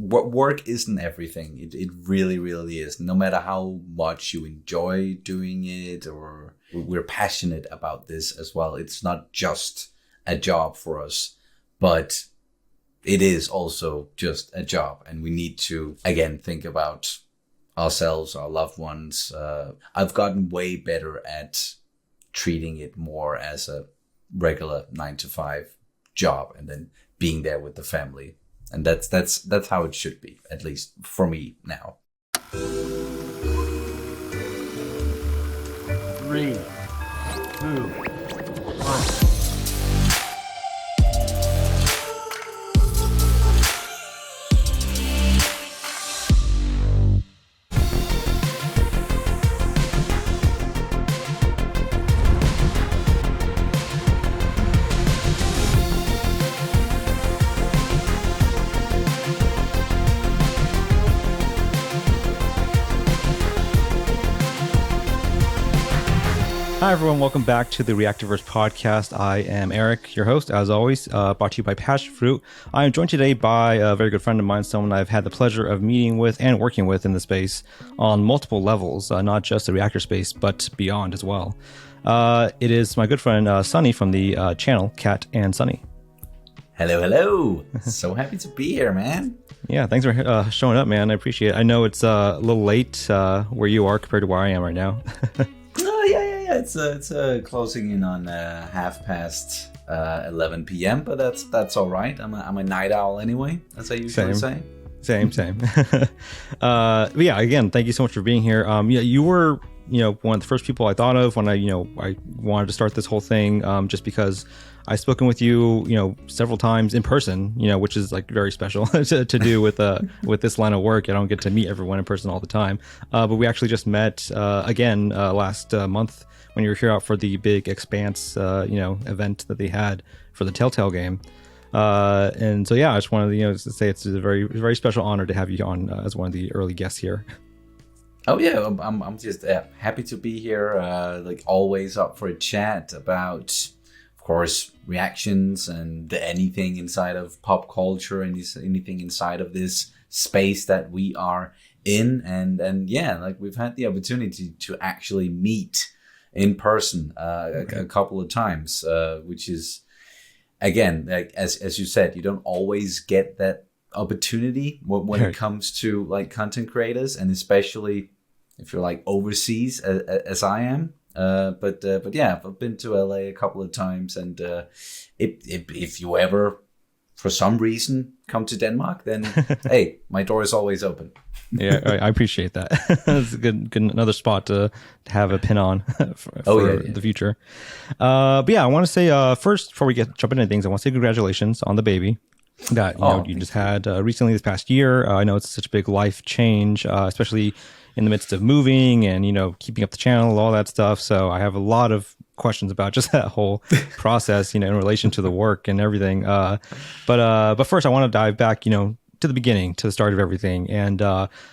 work isn't everything. It really, really is. No matter how much you enjoy doing it or we're passionate about this as well. It's not just a job for us, but it is also just a job. And we need to, again, think about ourselves, our loved ones. I've gotten way better at treating it more as a regular 9-to-5 job and then being there with the family. And that's how it should be, at least for me now. 3, 2, 1. Hi, everyone. Welcome back to the Reactorverse Podcast. I am Eric, your host, as always, brought to you by Passion Fruit. I am joined today by a very good friend of mine, someone I've had the pleasure of meeting with and working with in the space on multiple levels, not just the reactor space, but beyond as well. It is my good friend, Sonny from the channel, Kat Sonny. Hello. So happy to be here, man. Yeah, thanks for showing up, man. I appreciate it. I know it's a little late where you are compared to where I am right now. It's closing in on 11 p.m., but that's all right. I'm a night owl anyway, as I usually say. Same. But yeah, again, thank you so much for being here. You were, one of the first people I thought of when I wanted to start this whole thing, just because I've spoken with you, several times in person, which is like very special to do with this line of work. I don't get to meet everyone in person all the time. But we actually just met again last month when you were here out for the big Expanse, event that they had for the Telltale game. And so, yeah, I just wanted to say it's a very, very special honor to have you on as one of the early guests here. Oh yeah, I'm just happy to be here. Like always, up for a chat about, of course, reactions and anything inside of pop culture and anything inside of this space that we are in. And yeah, like we've had the opportunity to actually meet in person a couple of times, which is, again, like as you said, you don't always get that opportunity when it comes to like content creators, and especially if you're like overseas as I am. But yeah, I've been to LA a couple of times, and if you ever for some reason come to Denmark, then hey, my door is always open. Yeah, I appreciate that. That's a good another spot to have a pin on for the future. But yeah, I want to say first, before we jump into things, I want to say congratulations on the baby that you just had recently this past year. I know it's such a big life change, especially in the midst of moving and keeping up the channel, all that stuff. So I have a lot of questions about just that whole process, in relation to the work and everything. But first, I want to dive back, to the beginning, to the start of everything. And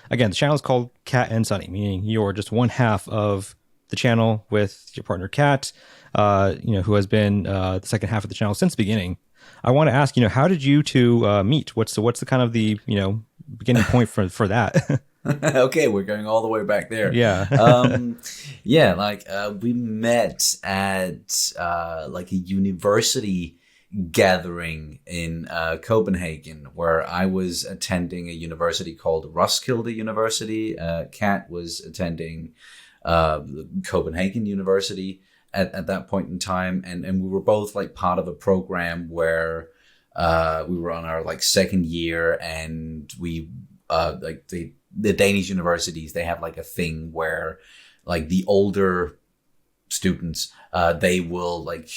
again, the channel is called Kat Sonny, meaning you're just one half of the channel with your partner Kat, who has been the second half of the channel since the beginning. I want to ask, how did you two meet? What's the kind of the beginning point for that? Okay, we're going all the way back there. Yeah. We met at like a university gathering in Copenhagen, where I was attending a university called Roskilde University. Kat was attending Copenhagen University at that point in time, and we were both like part of a program where we were on our like second year, and we like the Danish universities, they have like a thing where like the older students, they will like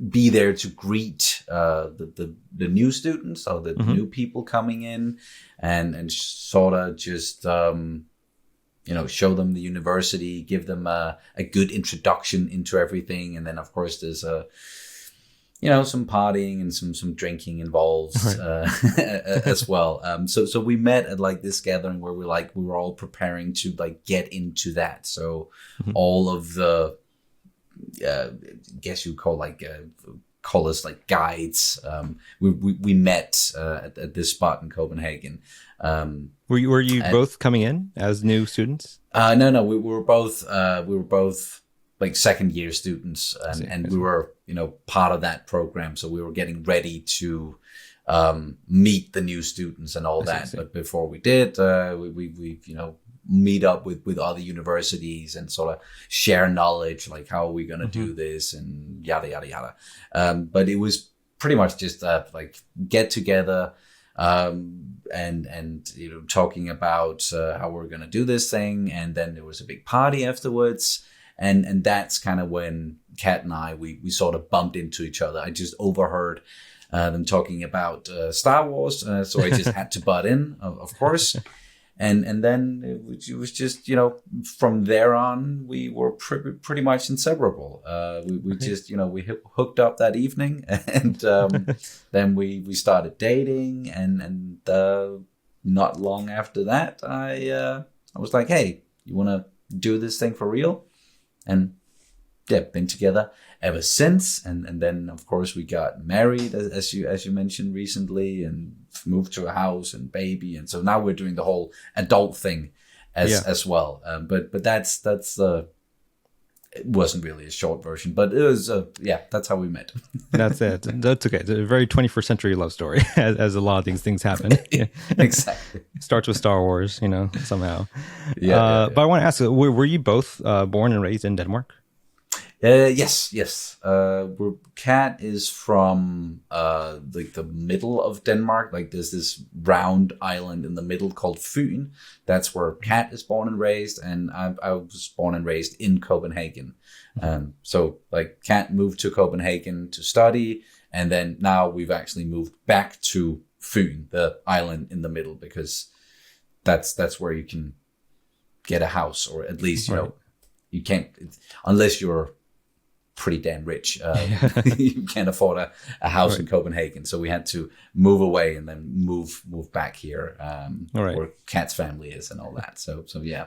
be there to greet the new students, or the new people coming in, and sort of just show them the university, give them a good introduction into everything. And then of course there's some partying and some drinking involved as well. So we met at like this gathering where we were all preparing to like get into that. So all of the guess you call like call us like guides. We met at this spot in Copenhagen. Were you both coming in as new students? No, we were both like second year students, and we were part of that program. So we were getting ready to meet the new students and all that. But before we did, we meet up with other universities and sort of share knowledge, like how are we going to do this and yada yada yada. But it was pretty much just like get together and talking about how we're going to do this thing, and then there was a big party afterwards, and that's kind of when Kat and I we sort of bumped into each other. I just overheard them talking about Star Wars, so I just had to butt in, of course. And then it was just, from there on, we were pretty much inseparable. We just, we hooked up that evening, and then we started dating, and not long after that, I was like, hey, you want to do this thing for real? And yeah, been together ever since. And then, of course, we got married, as you mentioned recently, and moved to a house and baby. And so now we're doing the whole adult thing as well. But that's it wasn't really a short version, but it was, that's how we met. That's it. That's okay. It's a very 21st century love story, as a lot of these things happen. Exactly. Starts with Star Wars, somehow. But I want to ask, were you both born and raised in Denmark? Yes. Kat is from like the middle of Denmark. Like there's this round island in the middle called Fyn. That's where Kat is born and raised, and I was born and raised in Copenhagen. So like Kat moved to Copenhagen to study, and then now we've actually moved back to Fyn, the island in the middle, because that's where you can get a house, or at least you can't, unless you're pretty damn rich. You can't afford a house in Copenhagen, so we had to move away and then move back here, where Kat's family is and all that. So yeah.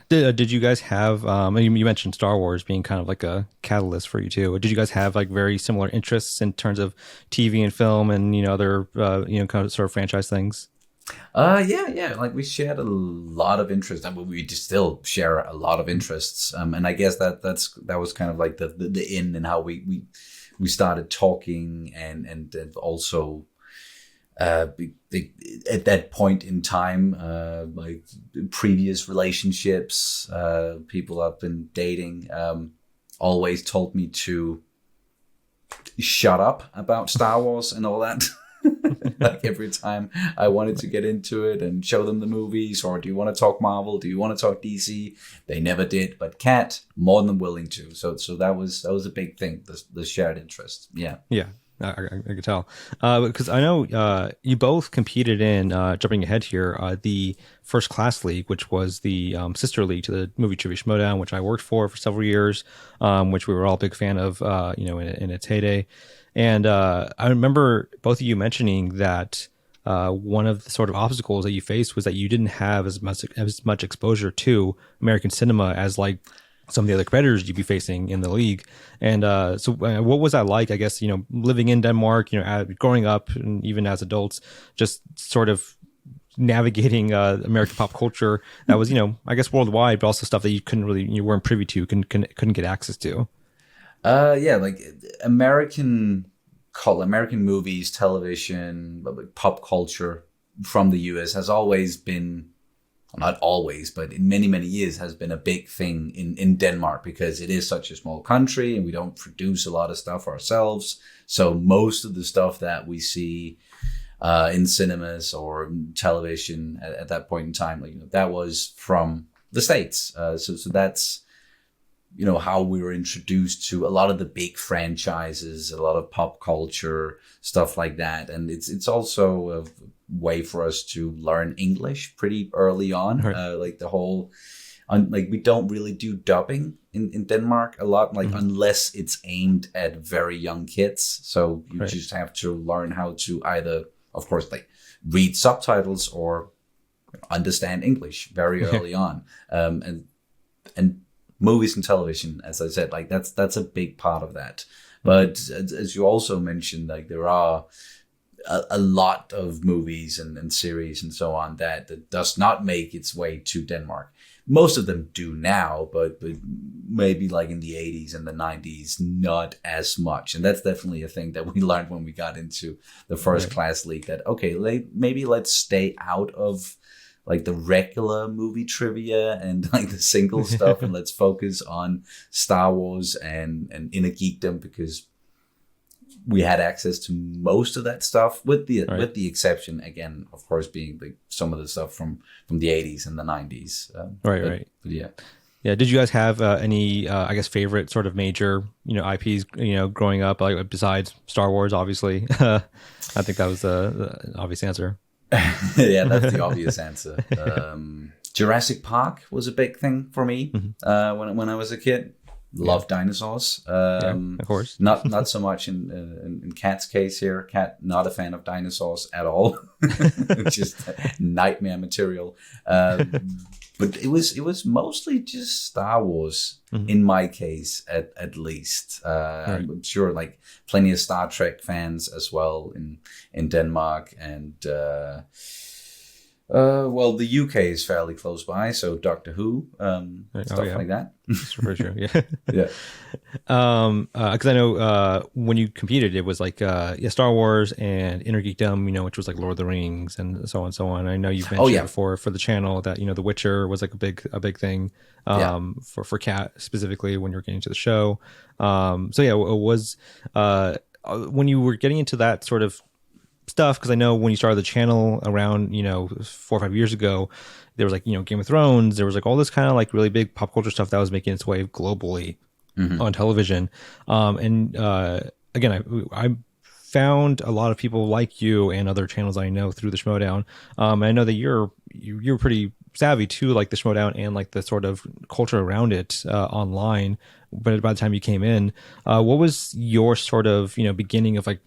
Did you guys have? You mentioned Star Wars being kind of like a catalyst for you too. Did you guys have like very similar interests in terms of TV and film and other kind of sort of franchise things? Yeah. Like we shared a lot of interests, and we just still share a lot of interests. And I guess that was kind of like the in and how we started talking, and also at that point in time, like previous relationships, people I've been dating, always told me to shut up about Star Wars and all that. Like every time I wanted to get into it and show them the movies, or do you want to talk Marvel? Do you want to talk DC? They never did, but Kat more than willing to. So that was a big thing. The shared interest. Yeah. I could tell, because I know you both competed in, jumping ahead here, the First Class League, which was the sister league to the movie Trivia Schmodown, which I worked for several years, which we were all a big fan of, in its heyday. And I remember both of you mentioning that one of the sort of obstacles that you faced was that you didn't have as much exposure to American cinema as like some of the other competitors you'd be facing in the league. And so what was that like, I guess, living in Denmark, growing up, and even as adults, just sort of navigating American pop culture that was, I guess worldwide, but also stuff that you weren't privy to, couldn't get access to? Like American movies, television, like pop culture from the US has always been, well, not always, but in many, many years has been a big thing in Denmark, because it is such a small country and we don't produce a lot of stuff ourselves. So most of the stuff that we see in cinemas or television at that point in time, like, that was from the States. So that's, how we were introduced to a lot of the big franchises, a lot of pop culture, stuff like that. And it's also a way for us to learn English pretty early on. Like the whole, we don't really do dubbing in Denmark a lot, unless it's aimed at very young kids. So you just have to learn how to either, of course, read subtitles or understand English very early on. And movies and television, as I said, that's a big part of that. But as you also mentioned, like there are a lot of movies and series and so on that does not make its way to Denmark. Most of them do now, but maybe like in the 80s and the 90s, not as much. And that's definitely a thing that we learned when we got into the first class league, that, okay, maybe let's stay out of like the regular movie trivia and like the single stuff, and let's focus on Star Wars and inner geekdom, because we had access to most of that stuff, with the exception, again, of course, being like some of the stuff from the 80s and the 90s. Right. But yeah. Yeah. Did you guys have any, I guess, favorite sort of major, IPs, growing up, like besides Star Wars, obviously? I think that was the obvious answer. Yeah, that's the obvious answer. Jurassic Park was a big thing for me when I was a kid. Love dinosaurs. Of course. Not so much in Kat's case here. Kat, not a fan of dinosaurs at all. Just nightmare material. But it was mostly just Star Wars in my case, at least. I'm sure like plenty of Star Trek fans as well in Denmark, and well, the UK is fairly close by, so Doctor Who, stuff like that. For sure, yeah. Yeah. Because I know when you competed, it was like Star Wars and Inner Geekdom, which was like Lord of the Rings and so on and so on. I know you've mentioned before for the channel that The Witcher was like a big thing for Kat specifically when you were getting into the show. So yeah, it was when you were getting into that sort of stuff, because I know when you started the channel around 4 or 5 years ago, there was like Game of Thrones, there was like all this kind of like really big pop culture stuff that was making its way globally on television, and again, I found a lot of people like you and other channels I know through the Schmodown. I know that you're pretty savvy too, like the Schmodown and like the sort of culture around it online. But by the time you came in, what was your sort of beginning of like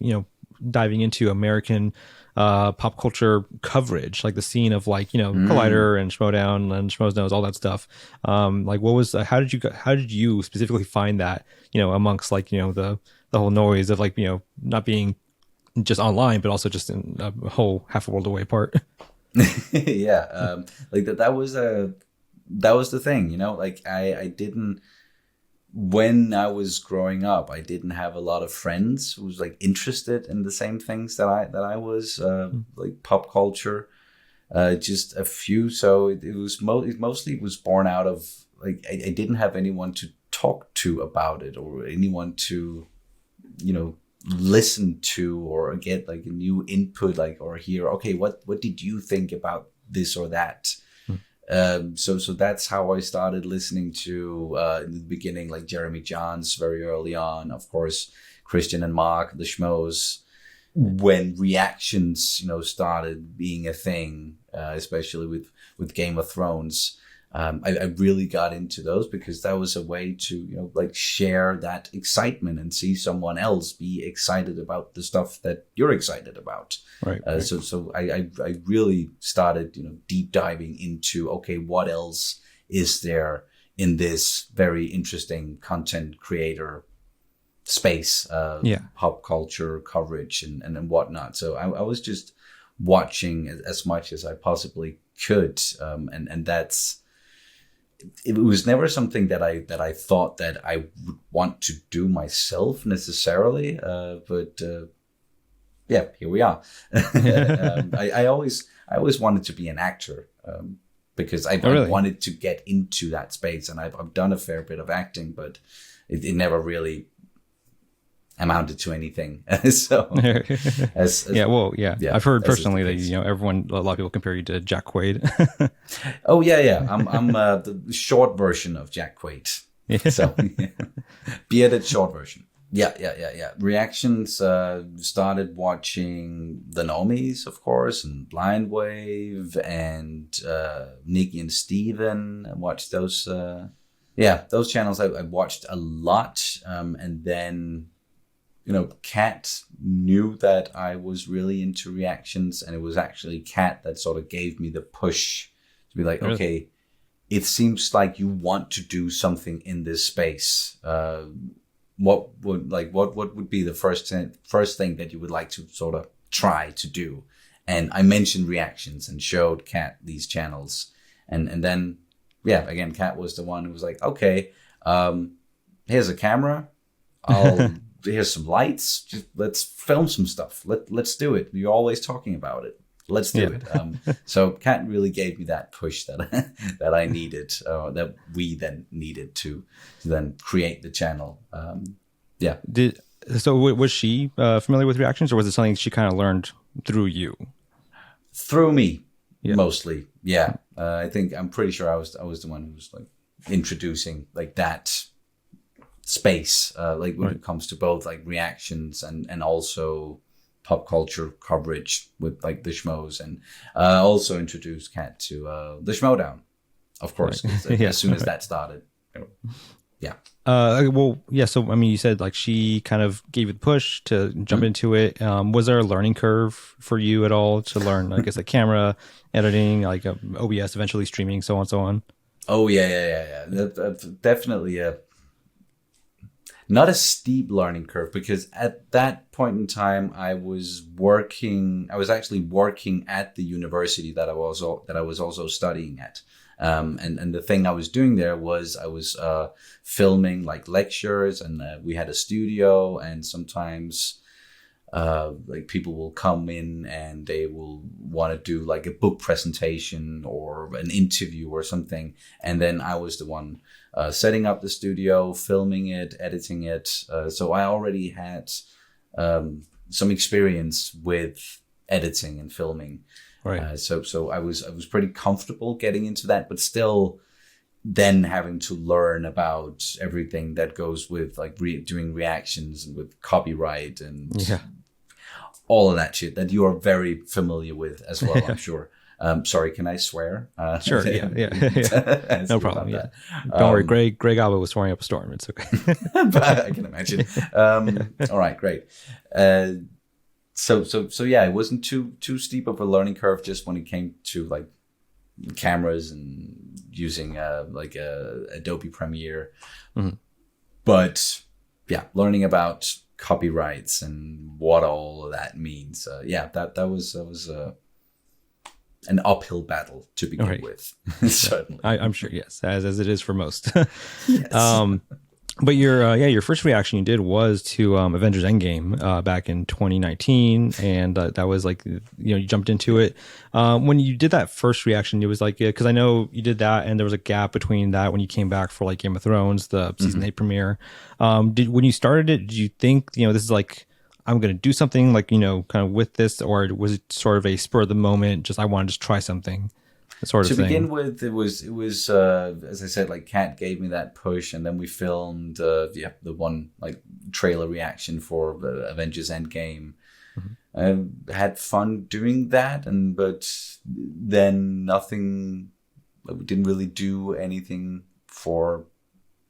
diving into American pop culture coverage, like the scene of like Collider and Schmodown and Schmoes Knows, all that stuff? Like what was how did you specifically find that amongst like the whole noise of like not being just online but also just in a whole half a world away apart? Yeah, like that was the thing, like I didn't, when I was growing up, I didn't have a lot of friends who was like interested in the same things that I was, like pop culture, just a few. So it was mostly was born out of like I didn't have anyone to talk to about it, or anyone to listen to, or get like a new input, like, or hear, okay, what did you think about this or that? So that's how I started listening to in the beginning, like Jeremy Johns very early on, of course, Christian and Mark, the Schmoes, when reactions started being a thing, especially with Game of Thrones. I really got into those because that was a way to like share that excitement and see someone else be excited about the stuff that you're excited about. Right. So I really started deep diving into, okay, what else is there in this very interesting content creator space, pop culture coverage and whatnot. So I was just watching as much as I possibly could, and that's. It was never something that I thought that I would want to do myself necessarily, but yeah, here we are. I always wanted to be an actor, because I wanted to get into that space, and I've done a fair bit of acting, but it never really amounted to anything. So I've heard personally that a lot of people compare you to Jack Quaid. Oh yeah, I'm the short version of Jack Quaid. So bearded short version. Yeah. Reactions, started watching The Normies, of course, and Blind Wave, and Nikki and Steven. I watched those those channels I watched a lot, and then Kat knew that I was really into reactions, and it was actually Kat that sort of gave me the push to be like, okay, it seems like you want to do something in this space. what would be the first thing that you would like to sort of try to do? And I mentioned reactions and showed Kat these channels, and then again, Kat was the one who was like, okay, here's a camera, here's some lights, just let's film some stuff. Let's do it. You're always talking about it. Let's do it. So Kat really gave me that push that I needed, that we then needed to then create the channel. So was she familiar with reactions, or was it something she kind of learned through you? Through me, mostly. Yeah. I'm pretty sure I was the one who was like introducing like that space, like when it comes to both like reactions and also pop culture coverage with like the schmoes, and also introduced Kat to the Schmodown, of course, as soon as that started. So I mean, you said like she kind of gave you the push to jump into it. Was there a learning curve for you at all to learn, I guess, like camera editing, like OBS, eventually streaming, so on, so on? Oh yeah. That's definitely not a steep learning curve, because at that point in time I was actually working at the university that I was also studying at. And the thing I was doing there was I was filming like lectures, and we had a studio, and sometimes like people will come in and they will want to do like a book presentation or an interview or something, and then I was the one setting up the studio, filming it, editing it. So I already had some experience with editing and filming. Right. So I was pretty comfortable getting into that, but still then having to learn about everything that goes with like doing reactions and with copyright and all of that shit that you are very familiar with as well, I'm sure. Sorry, can I swear? Sure. Yeah. No problem. Yeah. Don't worry. Greg Alba was swearing up a storm. It's okay. But I can imagine. All right, great. So yeah, it wasn't too steep of a learning curve just when it came to like cameras and using like Adobe Premiere. Mm-hmm. But yeah, learning about copyrights and what all of that means. That was an uphill battle to begin with. Certainly. I'm sure, yes, as it is for most. Yes. But your first reaction you did was to Avengers Endgame back in 2019, and that was like, you jumped into it. When you did that first reaction, it was like, because I know you did that, and there was a gap between that when you came back for like Game of Thrones, the season 8 premiere. When you started it, did you think this is like, I'm going to do something like kind of with this, or was it sort of a spur of the moment, just I want to just try something? Sort of to begin with, it was as I said, like Kat gave me that push, and then we filmed the one like trailer reaction for Avengers Endgame. Mm-hmm. Had fun doing that, but then nothing. We didn't really do anything for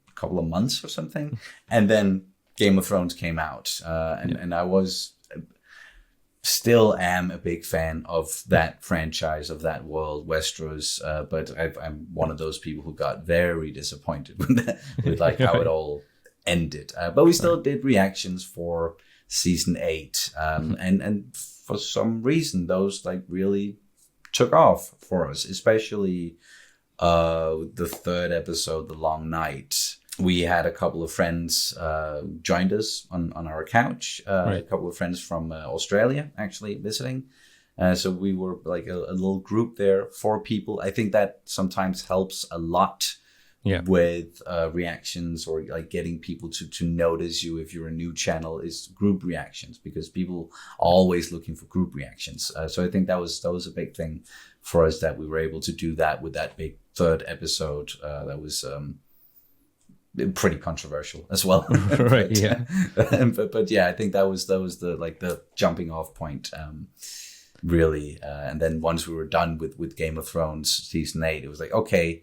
a couple of months or something, and then Game of Thrones came out, and I was. Still am a big fan of that franchise, of that world, Westeros, but I'm one of those people who got very disappointed with like how it all ended. But we still did reactions for season 8, and for some reason those like really took off for us, especially the third episode, The Long Night. We had a couple of friends joined us on our couch, a couple of friends from Australia actually visiting. So we were like a little group there, 4 people. I think that sometimes helps a lot with reactions, or like getting people to notice you if you're a new channel, is group reactions, because people are always looking for group reactions. So I think that was a big thing for us, that we were able to do that with that big third episode. That was pretty controversial as well. Right. Yeah. but yeah, I think that was the jumping off point, really. And then once we were done with Game of Thrones season 8, it was like, okay,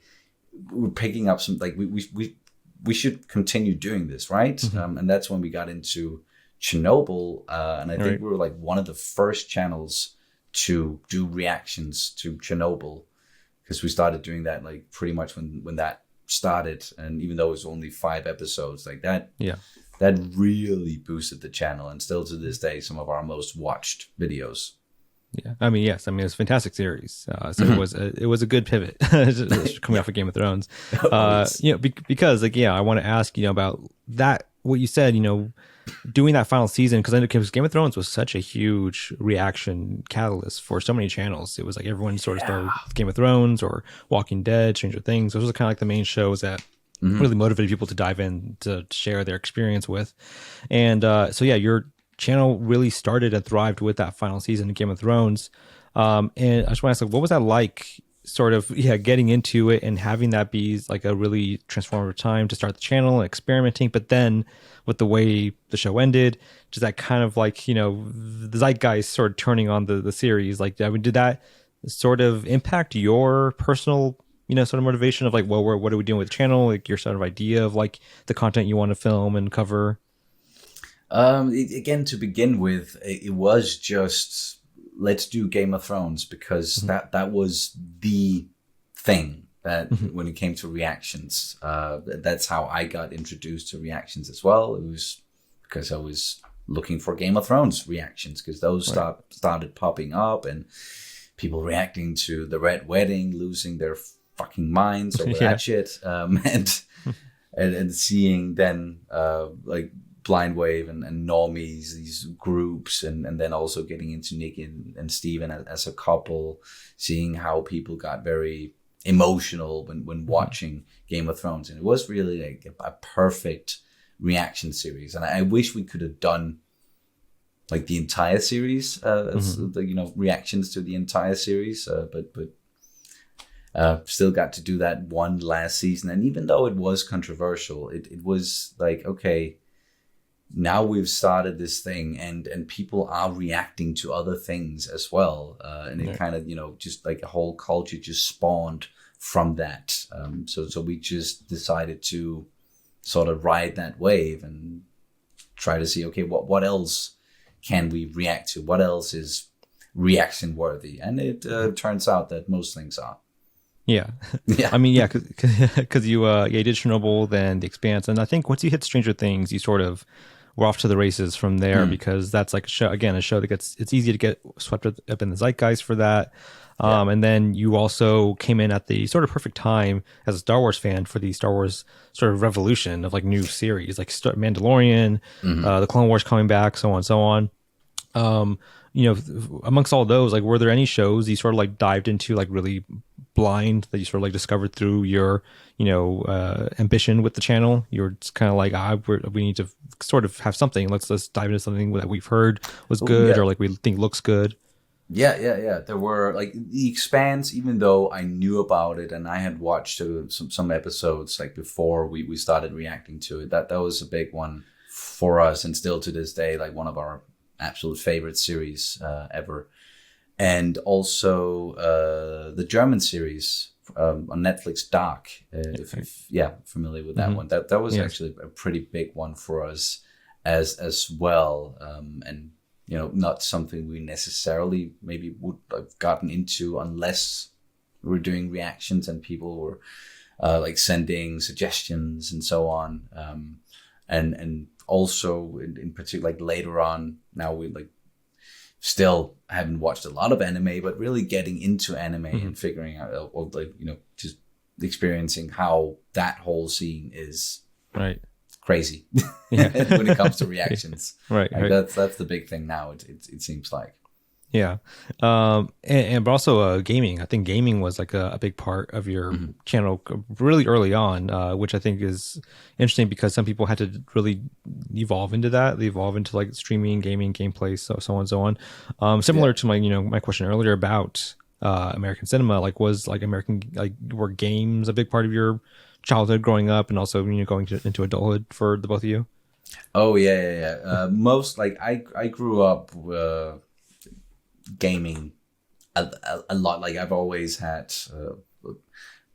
we're picking up some, like we should continue doing this, right? Mm-hmm. And that's when we got into Chernobyl, and I think we were like one of the first channels to do reactions to Chernobyl, because we started doing that like pretty much when that started, and even though it was only 5 episodes like that, that really boosted the channel, and still to this day, some of our most watched videos. Yeah, I mean, yes, I mean it's a fantastic series. So it was a good pivot coming off of Game of Thrones. Because like I want to ask about that. What you said, doing that final season, because Game of Thrones was such a huge reaction catalyst for so many channels. It was like everyone sort of started with Game of Thrones or Walking Dead, Stranger Things. Those are kind of like the main shows that really motivated people to dive in to share their experience with. And so your channel really started and thrived with that final season of Game of Thrones. And I just want to ask, what was that like, sort of getting into it and having that be like a really transformative time to start the channel and experimenting, but then with the way the show ended, just that kind of like the zeitgeist sort of turning on the series, like I mean, did that sort of impact your personal sort of motivation of like, well, what are we doing with the channel, like your sort of idea of like the content you want to film and cover? Again, to begin with, it was just, let's do Game of Thrones, because that was the thing that when it came to reactions, that's how I got introduced to reactions as well. It was because I was looking for Game of Thrones reactions, because those started popping up, and people reacting to the Red Wedding, losing their fucking minds over that shit, and seeing then like Blind Wave and Normies, these groups, and then also getting into Nick and Steven as a couple, seeing how people got very emotional when watching Game of Thrones. And it was really like a perfect reaction series. And I wish we could have done like the entire series, reactions to the entire series, but still got to do that one last season. And even though it was controversial, it was like, okay, now we've started this thing, and people are reacting to other things as well. And it kind of, just like a whole culture just spawned from that. So we just decided to sort of ride that wave and try to see, okay, what else can we react to? What else is reaction worthy? And it turns out that most things are. Yeah. I mean, because you did Chernobyl, then The Expanse, and I think once you hit Stranger Things, you sort of were off to the races from there, because that's like a show that it's easy to get swept up in the zeitgeist for that. And then you also came in at the sort of perfect time as a Star Wars fan for the Star Wars sort of revolution of like new series, like Mandalorian, the Clone Wars coming back, so on and so on. Amongst all those, like, were there any shows you sort of like dived into like really blind that you sort of like discovered through your ambition with the channel? You were just kind of like, we need to sort of have something, let's dive into something that we've heard was good, or like we think looks good. There were like The Expanse, even though I knew about it and I had watched some episodes like before we started reacting to it, that was a big one for us, and still to this day like one of our absolute favorite series ever. And also the German series on Netflix, Dark, if familiar with that one. That was actually a pretty big one for us as well, and not something we necessarily maybe would have gotten into unless we were doing reactions and people were like sending suggestions and so on, and also in particular, like later on, now we like still haven't watched a lot of anime, but really getting into anime and figuring out, or like, just experiencing how that whole scene is crazy when it comes to reactions. Right. That's the big thing now. It seems like. Yeah. But also gaming. I think gaming was like a big part of your channel really early on, which I think is interesting because some people had to really evolve into that. They evolve into like streaming, gaming, gameplay, so on and so on. Similar to my, my question earlier about American cinema, like were games a big part of your childhood growing up, and also going into adulthood for the both of you? Oh yeah. Most like I grew up gaming a lot. Like I've always had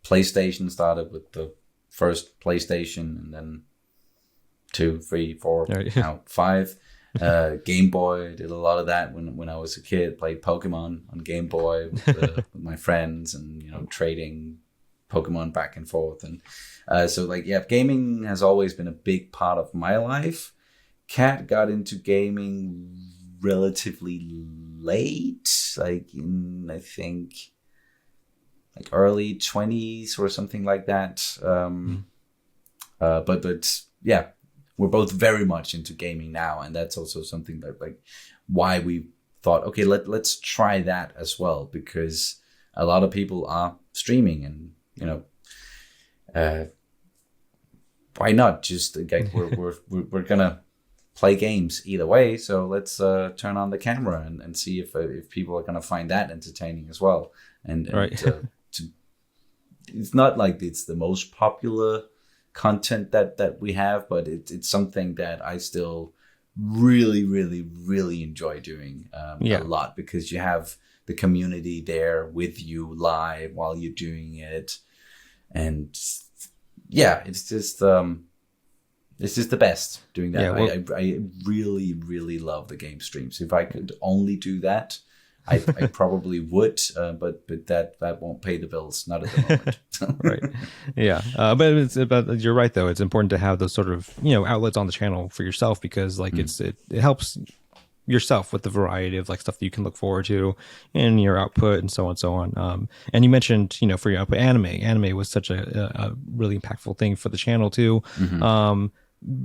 PlayStation. Started with the first PlayStation, and then 2, 3, 4, now 5. Game Boy, did a lot of that when I was a kid. Played Pokemon on Game Boy with my friends, and trading Pokemon back and forth. And so like, yeah, gaming has always been a big part of my life. Kat got into gaming relatively late, like in, I think, like early 20s or something like that. But yeah, we're both very much into gaming now, and that's also something that like why we thought, okay, let's try that as well, because a lot of people are streaming, and you know, why not just like we're gonna play games either way, so let's turn on the camera and see if people are gonna find that entertaining as well. And right. It's not like it's the most popular content that we have, but it's something that I still really, really, really enjoy doing a lot, because you have the community there with you live while you're doing it. And yeah, it's just the best doing that. Yeah, I really, really love the game streams. If I could only do that, I probably would, but that won't pay the bills, not at the moment. Right. Yeah. But you're right though. It's important to have those sort of, you know, outlets on the channel for yourself, because like it helps yourself with the variety of like stuff that you can look forward to in your output and so on and so on. And you mentioned, you know, for your output, anime was such a really impactful thing for the channel too.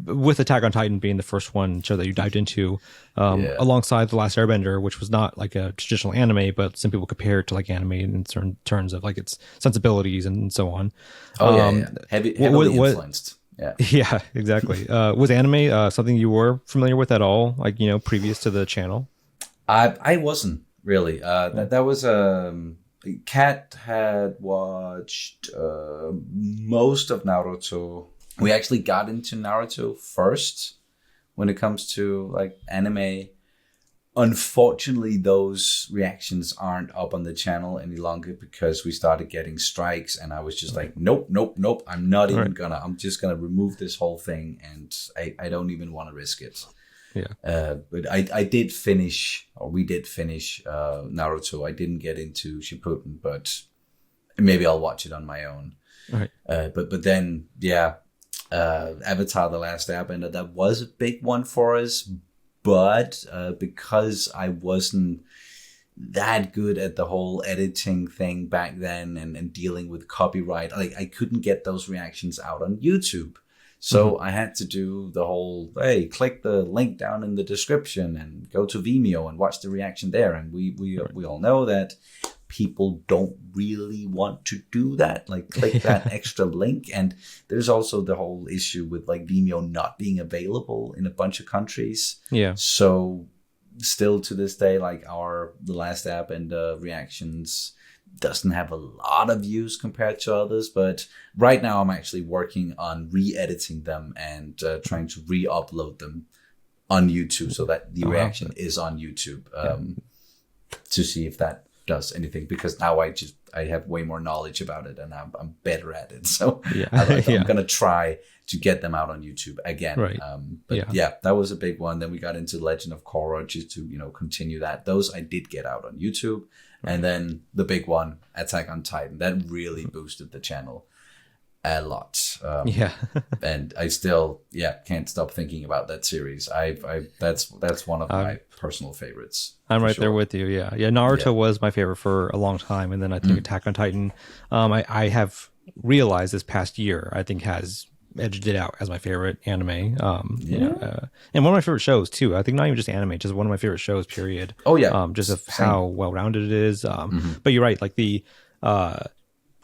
With Attack on Titan being the first show that you dived into, alongside The Last Airbender, which was not like a traditional anime, but some people compare it to like anime in certain terms of like its sensibilities and so on. Heavily influenced. Yeah, exactly. Was anime something you were familiar with at all, like, you know, previous to the channel? I wasn't really. That was Kat had watched most of Naruto. We actually got into Naruto first when it comes to like anime. Unfortunately, those reactions aren't up on the channel any longer because we started getting strikes, and I was just like, nope. I'm not even I'm just gonna remove this whole thing, and I don't even want to risk it. Yeah. But we did finish Naruto. I didn't get into Shippuden, but maybe I'll watch it on my own. Right. But then, yeah. Avatar: The Last Airbender, that was a big one for us, but because I wasn't that good at the whole editing thing back then and dealing with copyright, like I couldn't get those reactions out on YouTube. So I had to do the whole, hey, click the link down in the description and go to Vimeo and watch the reaction there. And we all know that people don't really want to do that, like click that extra link. And there's also the whole issue with like Vimeo not being available in a bunch of countries. Yeah. So still to this day, like The Last App and reactions doesn't have a lot of views compared to others. But right now I'm actually working on re-editing them and trying to re-upload them on YouTube so that the reaction is on YouTube to see if that does anything, because now I have way more knowledge about it and I'm better at it. So I'm gonna try to get them out on YouTube again. Right. But that was a big one. Then we got into Legend of Korra just to, you know, continue that. Those I did get out on YouTube. Right. And then the big one, Attack on Titan, that really boosted the channel a lot. And I still can't stop thinking about that series. That's one of my personal favorites. I'm right there with you. Yeah. Naruto was my favorite for a long time, and then I think Attack on Titan, I have realized this past year, I think has edged it out as my favorite anime. And one of my favorite shows too. I think not even just anime, just one of my favorite shows. Period. Oh yeah. Just of how well rounded it is. But you're right. Like the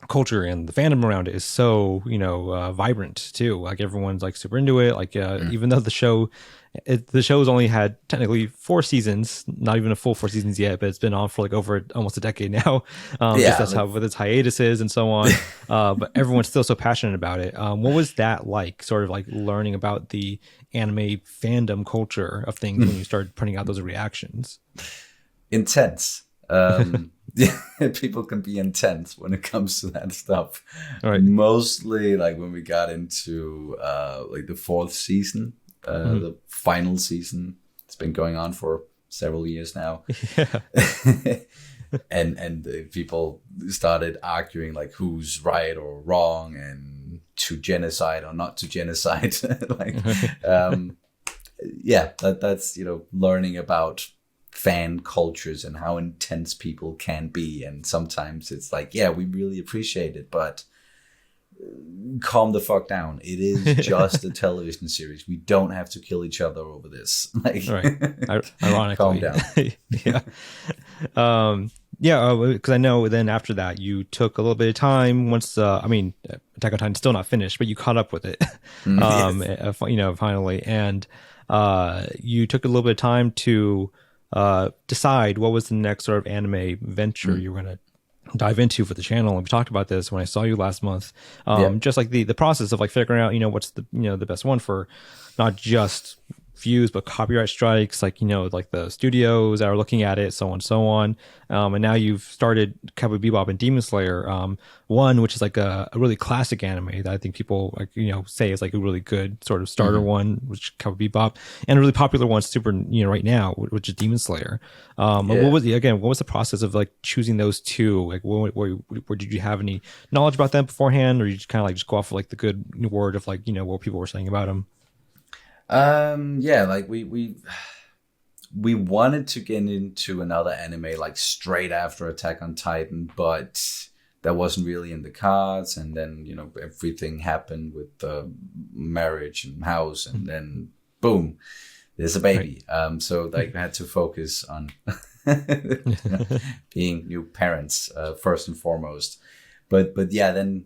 culture and the fandom around it is so, you know, vibrant too. Like everyone's like super into it. Like even though the show's only had technically 4 seasons, not even a full 4 seasons yet, but it's been on for like over almost a decade now. That's how with its hiatuses and so on. But everyone's still so passionate about it. What was that like? Sort of like learning about the anime fandom culture of things when you started putting out those reactions. Intense. People can be intense when it comes to that stuff. Right. Mostly like when we got into like the 4th season, the final season. It's been going on for several years now. and people started arguing like who's right or wrong and to genocide or not to genocide. Like, that's learning about fan cultures and how intense people can be, and sometimes it's like, yeah, we really appreciate it, but calm the fuck down. It is just a television series. We don't have to kill each other over this. Like, right. Ironically, calm down. Because I know then after that you took a little bit of time once. Attack on Titan's still not finished, but you caught up with it. Finally, and you took a little bit of time to decide what was the next sort of anime venture you were going to dive into for the channel. And we talked about this when I saw you last month. Just like the process of like figuring out, what's the the best one for not just views but copyright strikes, like like the studios that are looking at it, so on and so on. And now you've started Cowboy Bebop and Demon Slayer, one which is like a really classic anime that I think people like say is like a really good sort of starter one, which is Cowboy Bebop, and a really popular one super right now, which is Demon Slayer. What was the process of like choosing those two? Like where did you have any knowledge about them beforehand, or you just kind of like just go off of like the good word of like what people were saying about them? Like we wanted to get into another anime like straight after Attack on Titan, but that wasn't really in the cards. And then everything happened with the marriage and house, and then boom, there's a baby. Right. So like we had to focus on being new parents first and foremost. But then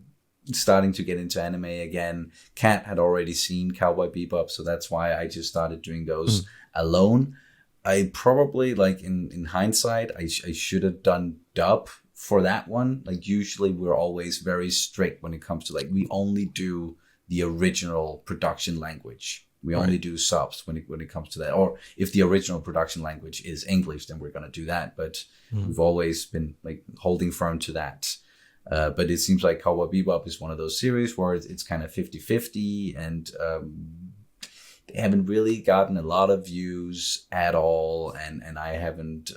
starting to get into anime again. Kat had already seen Cowboy Bebop, so that's why I just started doing those alone. I probably, like in hindsight, I should have done dub for that one. Like usually we're always very strict when it comes to like, we only do the original production language. We only do subs when it comes to that. Or if the original production language is English, then we're going to do that. But we've always been like holding firm to that. But it seems like Cowboy Bebop is one of those series where it's kind of 50-50, and they haven't really gotten a lot of views at all, and I haven't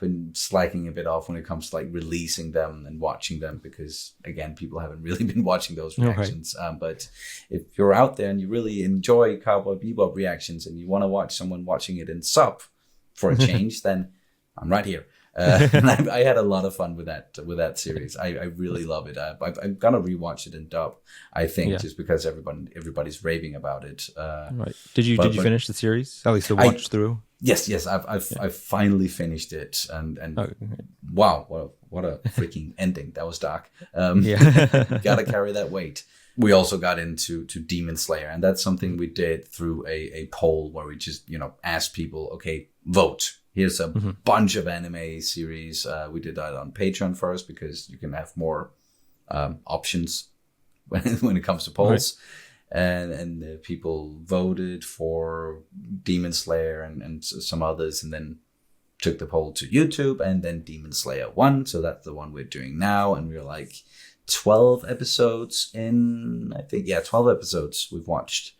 been slacking a bit off when it comes to like releasing them and watching them, because again, people haven't really been watching those reactions. But if you're out there and you really enjoy Cowboy Bebop reactions and you want to watch someone watching it in sub for a change, then I'm right here. And I had a lot of fun with that series. I really love it. I'm gonna rewatch it in dub, I think, just because everybody's raving about it. Right. Did you finish the series? At least to watch through? Yes. I've finally finished it, and wow, what a freaking ending. That was dark. Gotta carry that weight. We also got into Demon Slayer, and that's something we did through a poll where we just asked people, okay, vote. Here's a bunch of anime series. We did that on Patreon first because you can have more options when it comes to polls. Right. And people voted for Demon Slayer and some others, and then took the poll to YouTube, and then Demon Slayer won. So that's the one we're doing now. And we're like 12 episodes in, I think. Yeah, 12 episodes we've watched.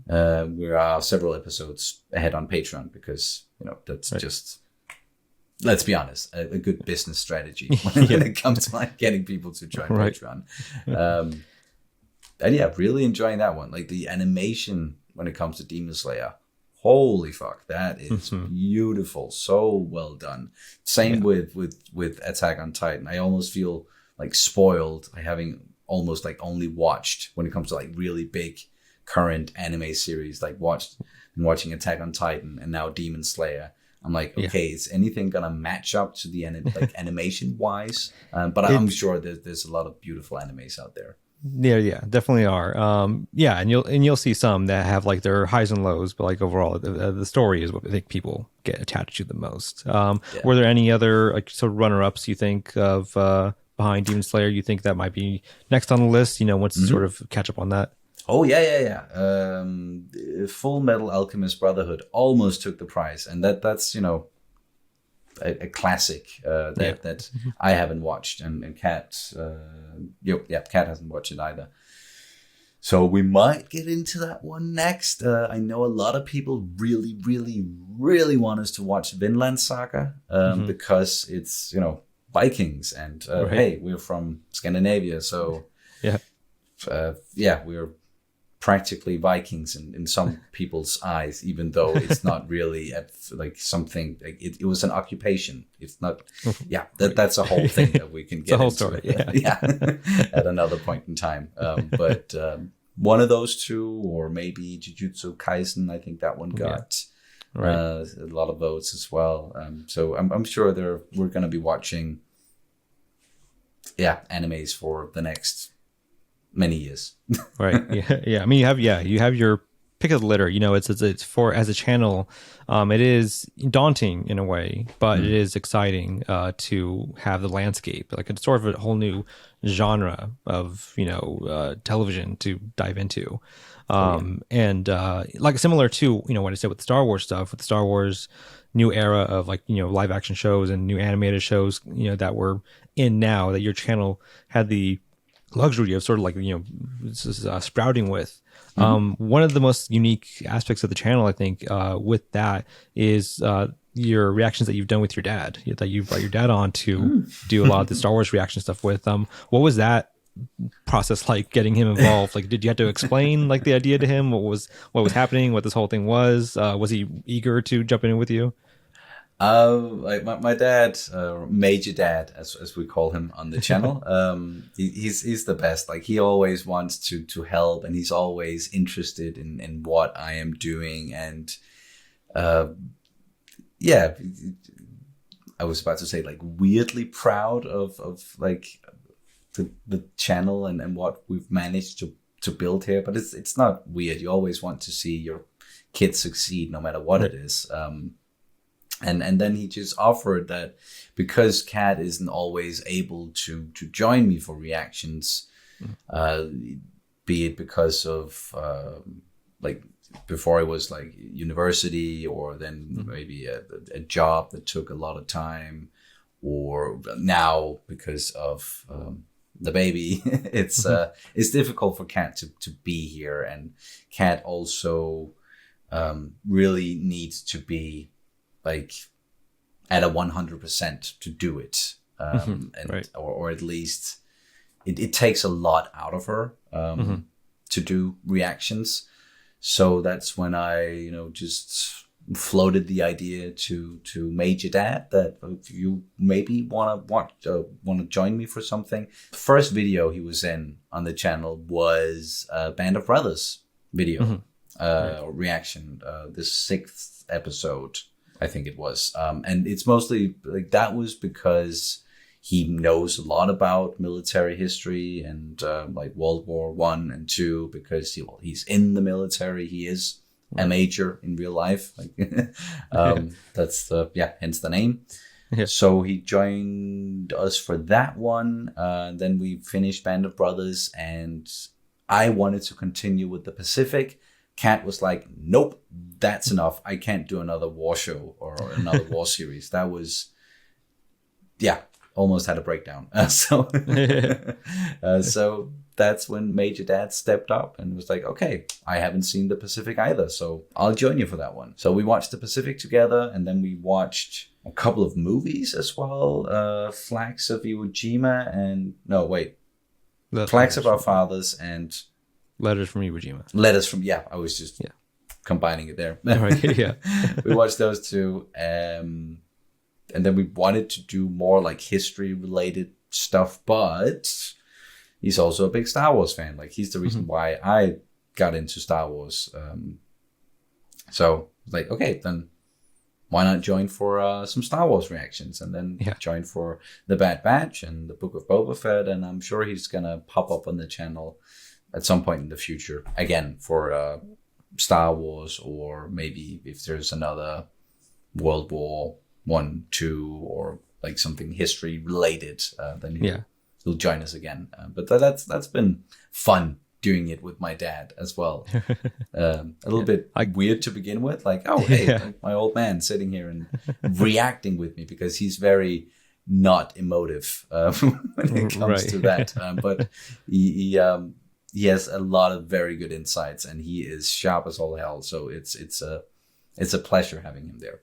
We are several episodes ahead on Patreon because that's just, let's be honest, a good business strategy when it comes to like getting people to join Patreon. And really enjoying that one. Like the animation when it comes to Demon Slayer, holy fuck, that is beautiful, so well done. Same with Attack on Titan. I almost feel like spoiled by having almost like only watched, when it comes to like really big current anime series, like watching Attack on Titan and now Demon Slayer. I'm like, okay, is anything gonna match up to the animation wise? But I'm sure there's a lot of beautiful animes out there. Yeah, definitely are. And you'll see some that have like their highs and lows, but like overall, the story is what I think people get attached to the most. Were there any other like sort of runner-ups you think of behind Demon Slayer? You think that might be next on the list? Once to sort of catch up on that. Oh yeah. Full Metal Alchemist Brotherhood almost took the prize, and that's a classic that I haven't watched, and Kat Kat hasn't watched it either. So we might get into that one next. I know a lot of people really, really, really want us to watch Vinland Saga because it's, you know, Vikings and hey, we're from Scandinavia, so we're practically Vikings in some people's eyes, even though it's not really like something. Like it was an occupation. It's not. Yeah, that's a whole thing that we can get. It's a whole into. Story. At another point in time. But one of those two, or maybe Jujutsu Kaisen. I think that one got a lot of votes as well. So I'm sure we're going to be watching animes for the next many years. Right. Yeah. I mean, you have your pick of the litter. You know, it's for, as a channel, it is daunting in a way, but it is exciting to have the landscape. Like, it's sort of a whole new genre of, you know, television to dive into. And like similar to, you know, what I said with the Star Wars stuff, with the Star Wars new era of, like, you know, live action shows and new animated shows, you know, that we're in now, that your channel had the luxury of sort of, like, you know, sprouting with. One of the most unique aspects of the channel, I think, with that is your reactions that you've done with your dad, that you brought your dad on to do a lot of the Star Wars reaction stuff with. What was that process like, getting him involved? Like, did you have to explain, like, the idea to him, what was happening, what this whole thing was he eager to jump in with you? Like my dad, Major Dad, as we call him on the channel, he's the best. Like, he always wants to help, and he's always interested in what I am doing. And I was about to say, like, weirdly proud of like the channel and what we've managed to build here. But it's not weird. You always want to see your kids succeed, no matter what it is. And then he just offered that because Kat isn't always able to join me for reactions, be it because of like before I was like university, or then maybe a job that took a lot of time, or now because of the baby, it's difficult for Kat to be here, and Kat also really needs to be like at a 100% to do it, or at least it takes a lot out of her to do reactions. So that's when I, you know, just floated the idea to Major Dad that if you maybe want to join me for something. The first video he was in on the channel was a Band of Brothers video reaction, the 6th episode, I think it was. And it's mostly like, that was because he knows a lot about military history and like World War I and II, because he's in the military. He is a major in real life. Like, that's hence the name. Yeah. So he joined us for that one. Then we finished Band of Brothers, and I wanted to continue with the Pacific. Kat was like, nope, that's enough. I can't do another war show or another war series. That was, almost had a breakdown. So that's when Major Dad stepped up and was like, okay, I haven't seen the Pacific either, so I'll join you for that one. So we watched the Pacific together, and then we watched a couple of movies as well. Flags of Iwo Jima and, no, wait. Flags of Our Fathers and Letters from Iwo Jima. I was just combining it there. We watched those two. And then we wanted to do more like history related stuff, but he's also a big Star Wars fan. Like, he's the reason why I got into Star Wars. So like, okay, then why not join for some Star Wars reactions, and then join for The Bad Batch and the Book of Boba Fett. And I'm sure he's going to pop up on the channel at some point in the future again for Star Wars, or maybe if there's another World War I, II, or like something history related, then he'll join us again. But that's been fun doing it with my dad as well. A little bit weird to begin with, like, oh hey, like my old man sitting here and reacting with me, because he's very not emotive when it comes to that. But he has a lot of very good insights, and he is sharp as all hell. So it's a pleasure having him there.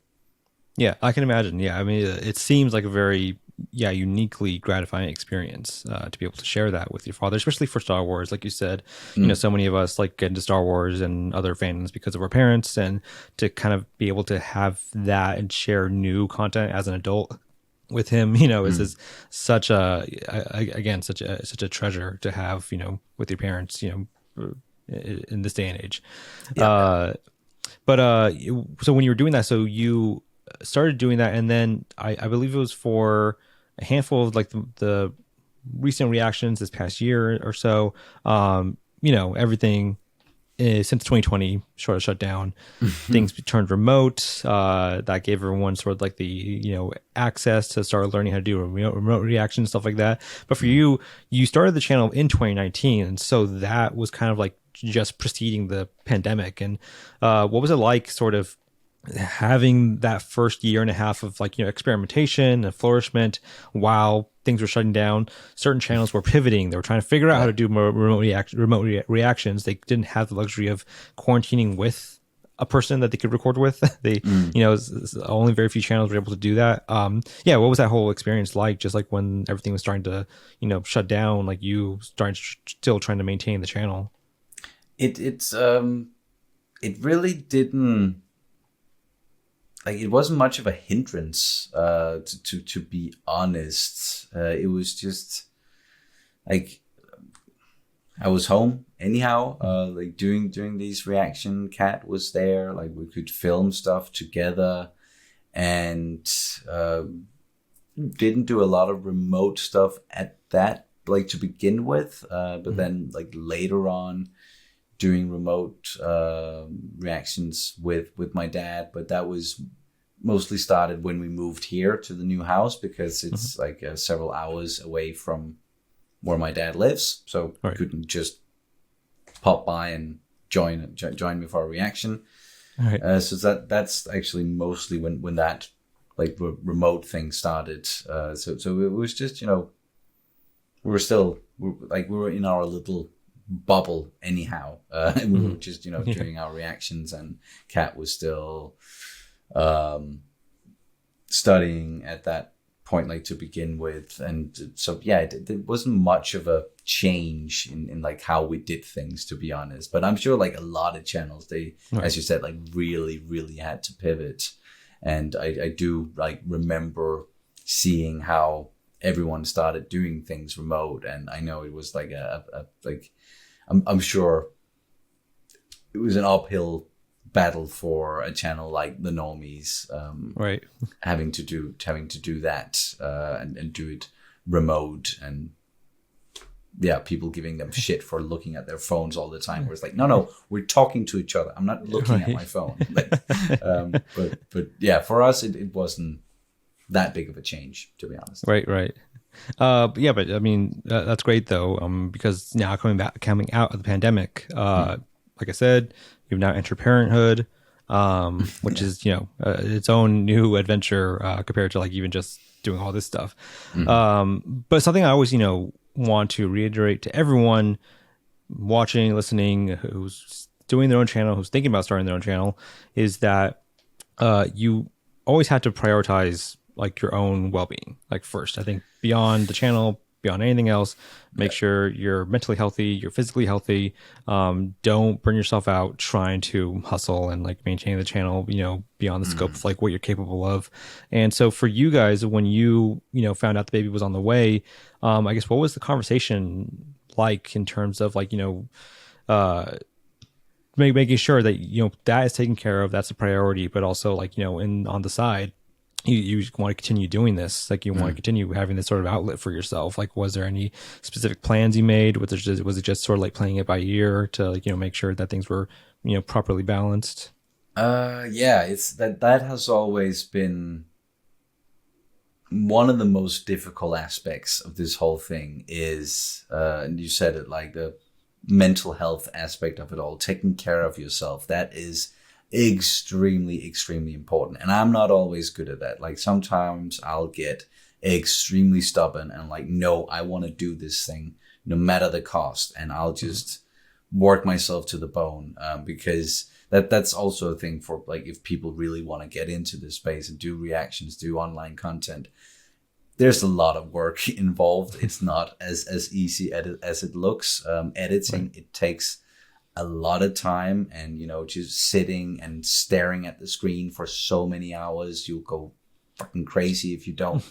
Yeah, I can imagine. Yeah, I mean, it seems like a very uniquely gratifying experience to be able to share that with your father, especially for Star Wars. Like you said, you know, so many of us like get into Star Wars and other fandoms because of our parents, and to kind of be able to have that and share new content as an adult with him, you know, is such a treasure to have, you know, with your parents, you know, in this day and age. Yeah. So when you were doing that, so you started doing that, and then I believe it was for a handful of like the recent reactions this past year or so. You know, everything since 2020 sort of shut down, things turned remote. That gave everyone sort of like the, you know, access to start learning how to do remote reactions, stuff like that. But for you started the channel in 2019, and so that was kind of like just preceding the pandemic. And what was it like sort of having that first year and a half of like, you know, experimentation and flourishment while things were shutting down? Certain channels were pivoting. They were trying to figure out how to do more remote reactions. They didn't have the luxury of quarantining with a person that they could record with. They, you know, only very few channels were able to do that. Yeah. What was that whole experience like? Just like when everything was starting to, you know, shut down, like you starting still trying to maintain the channel. It really didn't, like, it wasn't much of a hindrance, to be honest. It was just like I was home anyhow, like doing these reaction. Kat was there, like we could film stuff together, and didn't do a lot of remote stuff at that, like, to begin with, but then like later on doing remote reactions with my dad. But that was mostly started when we moved here to the new house, because it's like several hours away from where my dad lives, so I couldn't just pop by and join me for a reaction. So that's actually mostly when that like remote thing started. So it was just, you know, we were in our little bubble anyhow, and we were just, you know, doing our reactions, and Kat was still studying at that point, like, to begin with. And so yeah, it wasn't much of a change in like how we did things, to be honest. But I'm sure like a lot of channels, they, as you said, like really had to pivot. And I do like remember seeing how everyone started doing things remote, and I know it was like I'm sure it was an uphill battle for a channel like the Normies, having to do that and do it remote, and yeah, people giving them shit for looking at their phones all the time. Where it's like, no, we're talking to each other. I'm not looking at my phone. But yeah, for us, it wasn't that big of a change, to be honest. Right. Yeah, but I mean, that's great though, because now coming out of the pandemic, like I said, you've now entered parenthood, which is, you know, its own new adventure compared to like even just doing all this stuff. But something I always, you know, want to reiterate to everyone watching, listening, who's doing their own channel, who's thinking about starting their own channel, is that you always have to prioritize like your own well-being, like first. I think beyond the channel, beyond anything else, make sure you're mentally healthy, you're physically healthy. Don't burn yourself out trying to hustle and like maintain the channel, you know, beyond the scope of like what you're capable of. And so for you guys, when you know, found out the baby was on the way, I guess what was the conversation like in terms of like, you know, making sure that, you know, that is taken care of, that's a priority, but also like, you know, on the side, you want to continue doing this, like you want to continue having this sort of outlet for yourself. Like, was there any specific plans you made? Was it just sort of like playing it by ear to, like, you know, make sure that things were, you know, properly balanced? Yeah, it's that has always been one of the most difficult aspects of this whole thing is, and you said it, like the mental health aspect of it all, taking care of yourself. That is extremely important, and I'm not always good at that. Like sometimes I'll get extremely stubborn and like, no, I want to do this thing no matter the cost, and I'll just work myself to the bone, because that's also a thing for like, if people really want to get into this space and do reactions, do online content, there's a lot of work involved. It's not as easy as it looks. Editing, it takes a lot of time, and just sitting and staring at the screen for so many hours, you'll go fucking crazy if you don't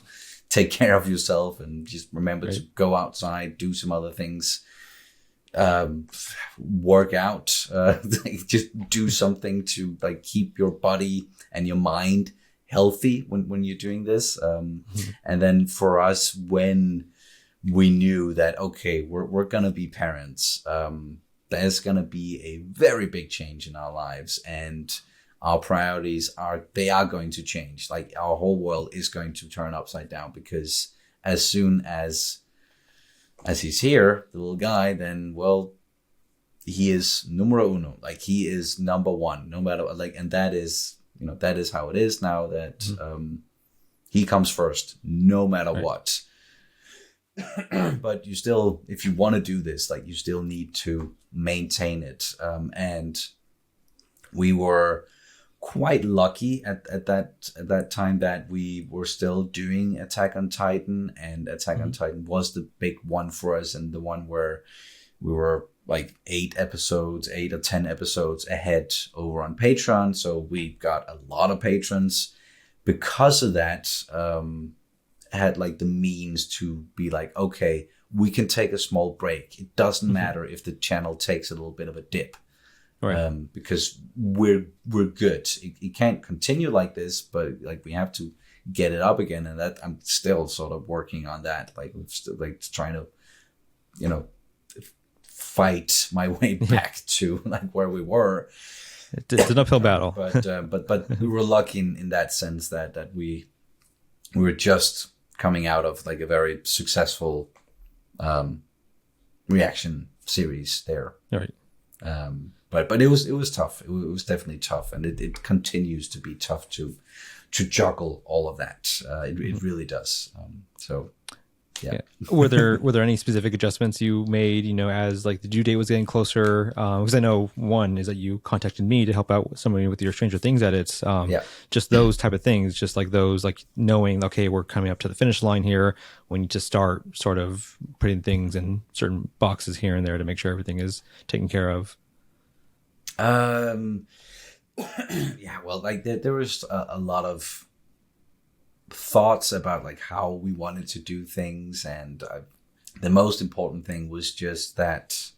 take care of yourself and just remember to go outside, do some other things, work out, just do something to like keep your body and your mind healthy when you're doing this. And then for us, when we knew that, okay, we're gonna be parents, there's gonna be a very big change in our lives, and our priorities are going to change. Like, our whole world is going to turn upside down, because as soon as he's here, the little guy, then, well, he is numero uno. Like, he is number one, no matter, like, and that is, that is how it is now, that he comes first, no matter what. But you still, if you want to do this, like, you still need to maintain it. And we were quite lucky at that time that we were still doing Attack on Titan, and Attack on Titan was the big one for us, and the one where we were like 8 or 10 episodes ahead over on Patreon. So we got a lot of patrons because of that. Had like the means to be like, okay, we can take a small break. It doesn't matter if the channel takes a little bit of a dip. Right. Because we're good. It can't continue like this, but like, we have to get it up again, and that I'm still sort of working on that. Like, we're still like trying to, fight my way back to like where we were. It's an uphill battle. but we were lucky in that sense that we were just coming out of like a very successful reaction series there. Right. But it was tough. It was definitely tough, and it continues to be tough to juggle all of that. It really does. So, yeah. Were there any specific adjustments you made, as like the due date was getting closer? Because I know one is that you contacted me to help out somebody with your Stranger Things edits. Just those type of things, just like those, like knowing, okay, we're coming up to the finish line here. We need to start sort of putting things in certain boxes here and there to make sure everything is taken care of. Well, like there was a lot of thoughts about like how we wanted to do things, and the most important thing was just that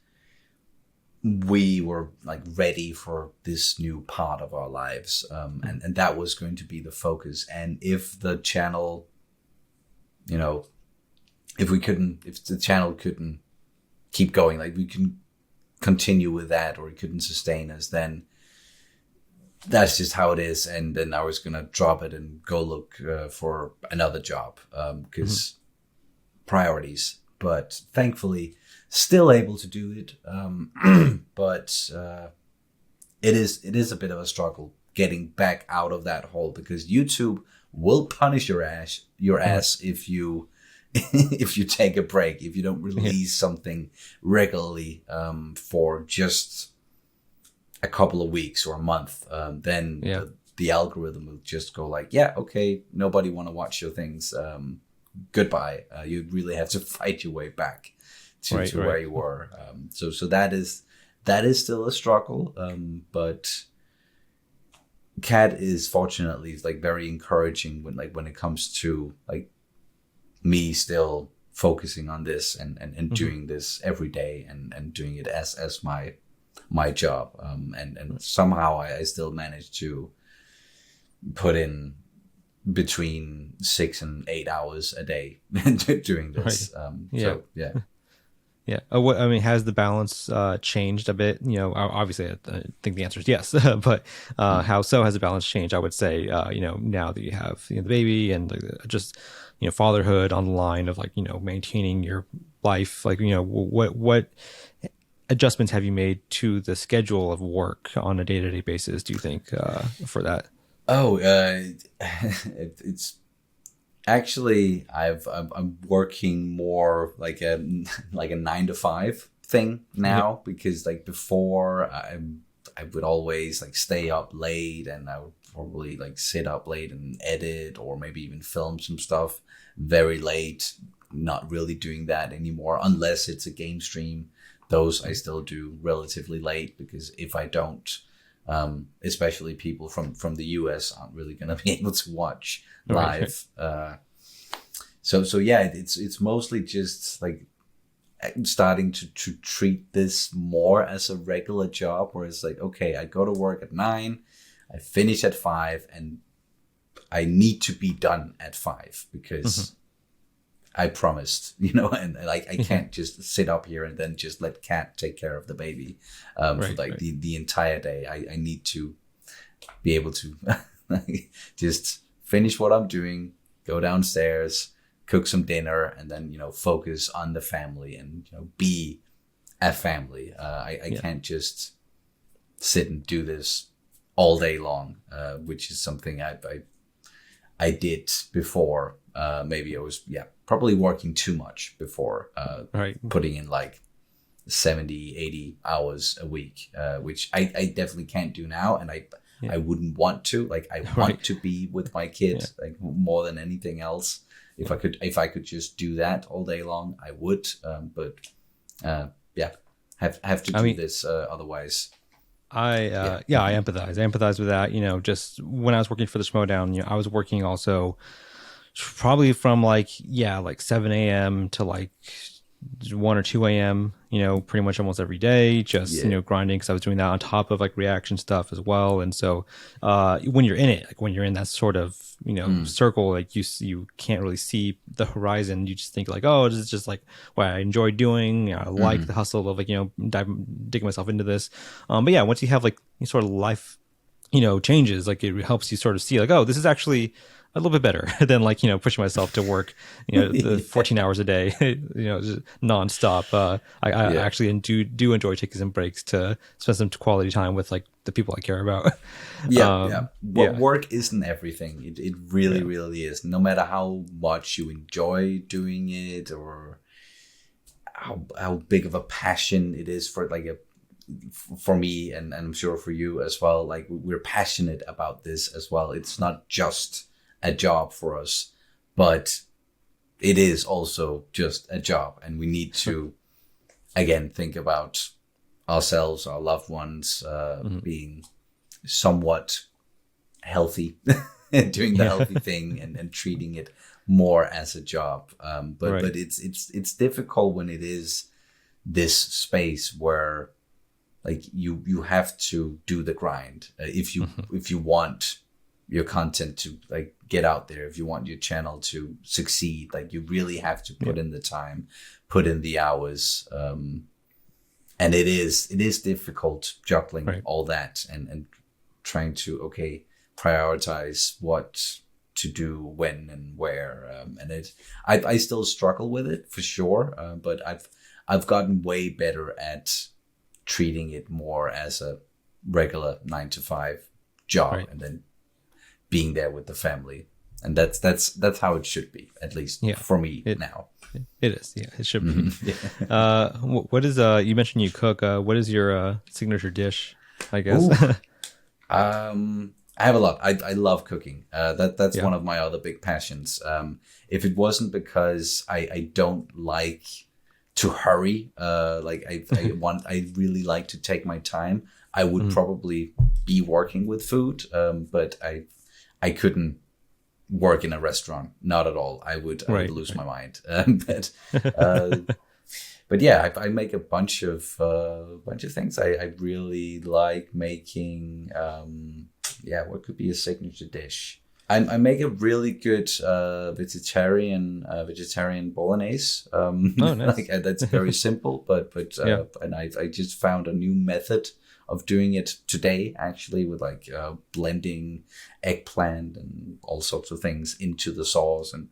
we were like ready for this new part of our lives, and that was going to be the focus. And if the channel, if the channel couldn't keep going, like we can continue with that, or it couldn't sustain us, then that's just how it is. And then I was gonna drop it and go look for another job, because priorities. But thankfully, still able to do it. But it is a bit of a struggle getting back out of that hole, because YouTube will punish your ass if you if you take a break, if you don't release something regularly for just a couple of weeks or a month, then the algorithm will just go like, yeah, okay, nobody want to watch your things. Goodbye. You really have to fight your way back to where you were. So that is still a struggle. But Kat is fortunately like very encouraging when it comes to like me still focusing on this and doing this every day and doing it as my job. And somehow I still manage to put in between 6 and 8 hours a day doing this. I mean, has the balance changed a bit? Obviously I think the answer is yes, but how so has the balance changed? I would say, now that you have the baby and just fatherhood on the line of like maintaining your life, like what adjustments have you made to the schedule of work on a day-to-day basis, do you think, for that? It's Actually, I'm working more like a 9 to 5 thing now, because like before I would always like stay up late, and I would probably like sit up late and edit or maybe even film some stuff very late. Not really doing that anymore unless it's a game stream. Those I still do relatively late, because if I don't, especially people from the US aren't really going to be able to watch live. So yeah, it's mostly just like starting to treat this more as a regular job, where it's like, okay, I go to work at 9, I finish at 5, and I need to be done at 5 because I promised, and like I can't just sit up here and then just let Kat take care of the baby for like the entire day. I need to be able to just finish what I'm doing, go downstairs, cook some dinner, and then focus on the family and be a family. I can't just sit and do this all day long, which is something I did before. Maybe I was probably working too much before, putting in like 70, 80 hours a week, which I definitely can't do now, and I wouldn't want to. Like I want to be with my kids like more than anything else. If I could just do that all day long, I would. But have to do this otherwise. I empathize. I empathize with that. Just when I was working for the Schmodown, I was working also probably from like 7 a.m. to like 1 or 2 a.m. Pretty much almost every day, just grinding, because I was doing that on top of like reaction stuff as well. And so when you're in it, like when you're in that sort of circle, like you can't really see the horizon. You just think like, oh, this is just like what I enjoy doing. I like the hustle of like digging myself into this. But yeah, once you have like sort of life changes, like it helps you sort of see like, oh, this is actually a little bit better than like pushing myself to work the 14 hours a day just nonstop. I actually do enjoy taking some breaks to spend some quality time with like the people I care about. Work isn't everything. It really really is. No matter how much you enjoy doing it, or how big of a passion it is for for me, and I'm sure for you as well, like we're passionate about this as well. It's not just a job for us, but it is also just a job, and we need to again think about ourselves, our loved ones, being somewhat healthy and doing the healthy thing, and treating it more as a job. But it's difficult when it is this space where like you have to do the grind if you want your content to like get out there, if you want your channel to succeed. Like you really have to put in the time, put in the hours, and it is difficult juggling all that and trying to prioritize what to do when and where, and I still struggle with it for sure, but I've gotten way better at treating it more as a regular 9 to 5 job, and then being there with the family. And that's how it should be, at least for me now. It is, it should be. What is you mentioned you cook? What is your signature dish, I guess? I have a lot. I love cooking. That's one of my other big passions. If it wasn't because I don't like to hurry, I really like to take my time, I would probably be working with food, but I couldn't work in a restaurant, not at all. I would lose my mind. But yeah, I make a bunch of things. I really like making. What could be a signature dish? I make a really good vegetarian bolognese. Nice. That's very simple, but and I just found a new method of doing it today, actually, with blending eggplant and all sorts of things into the sauce, and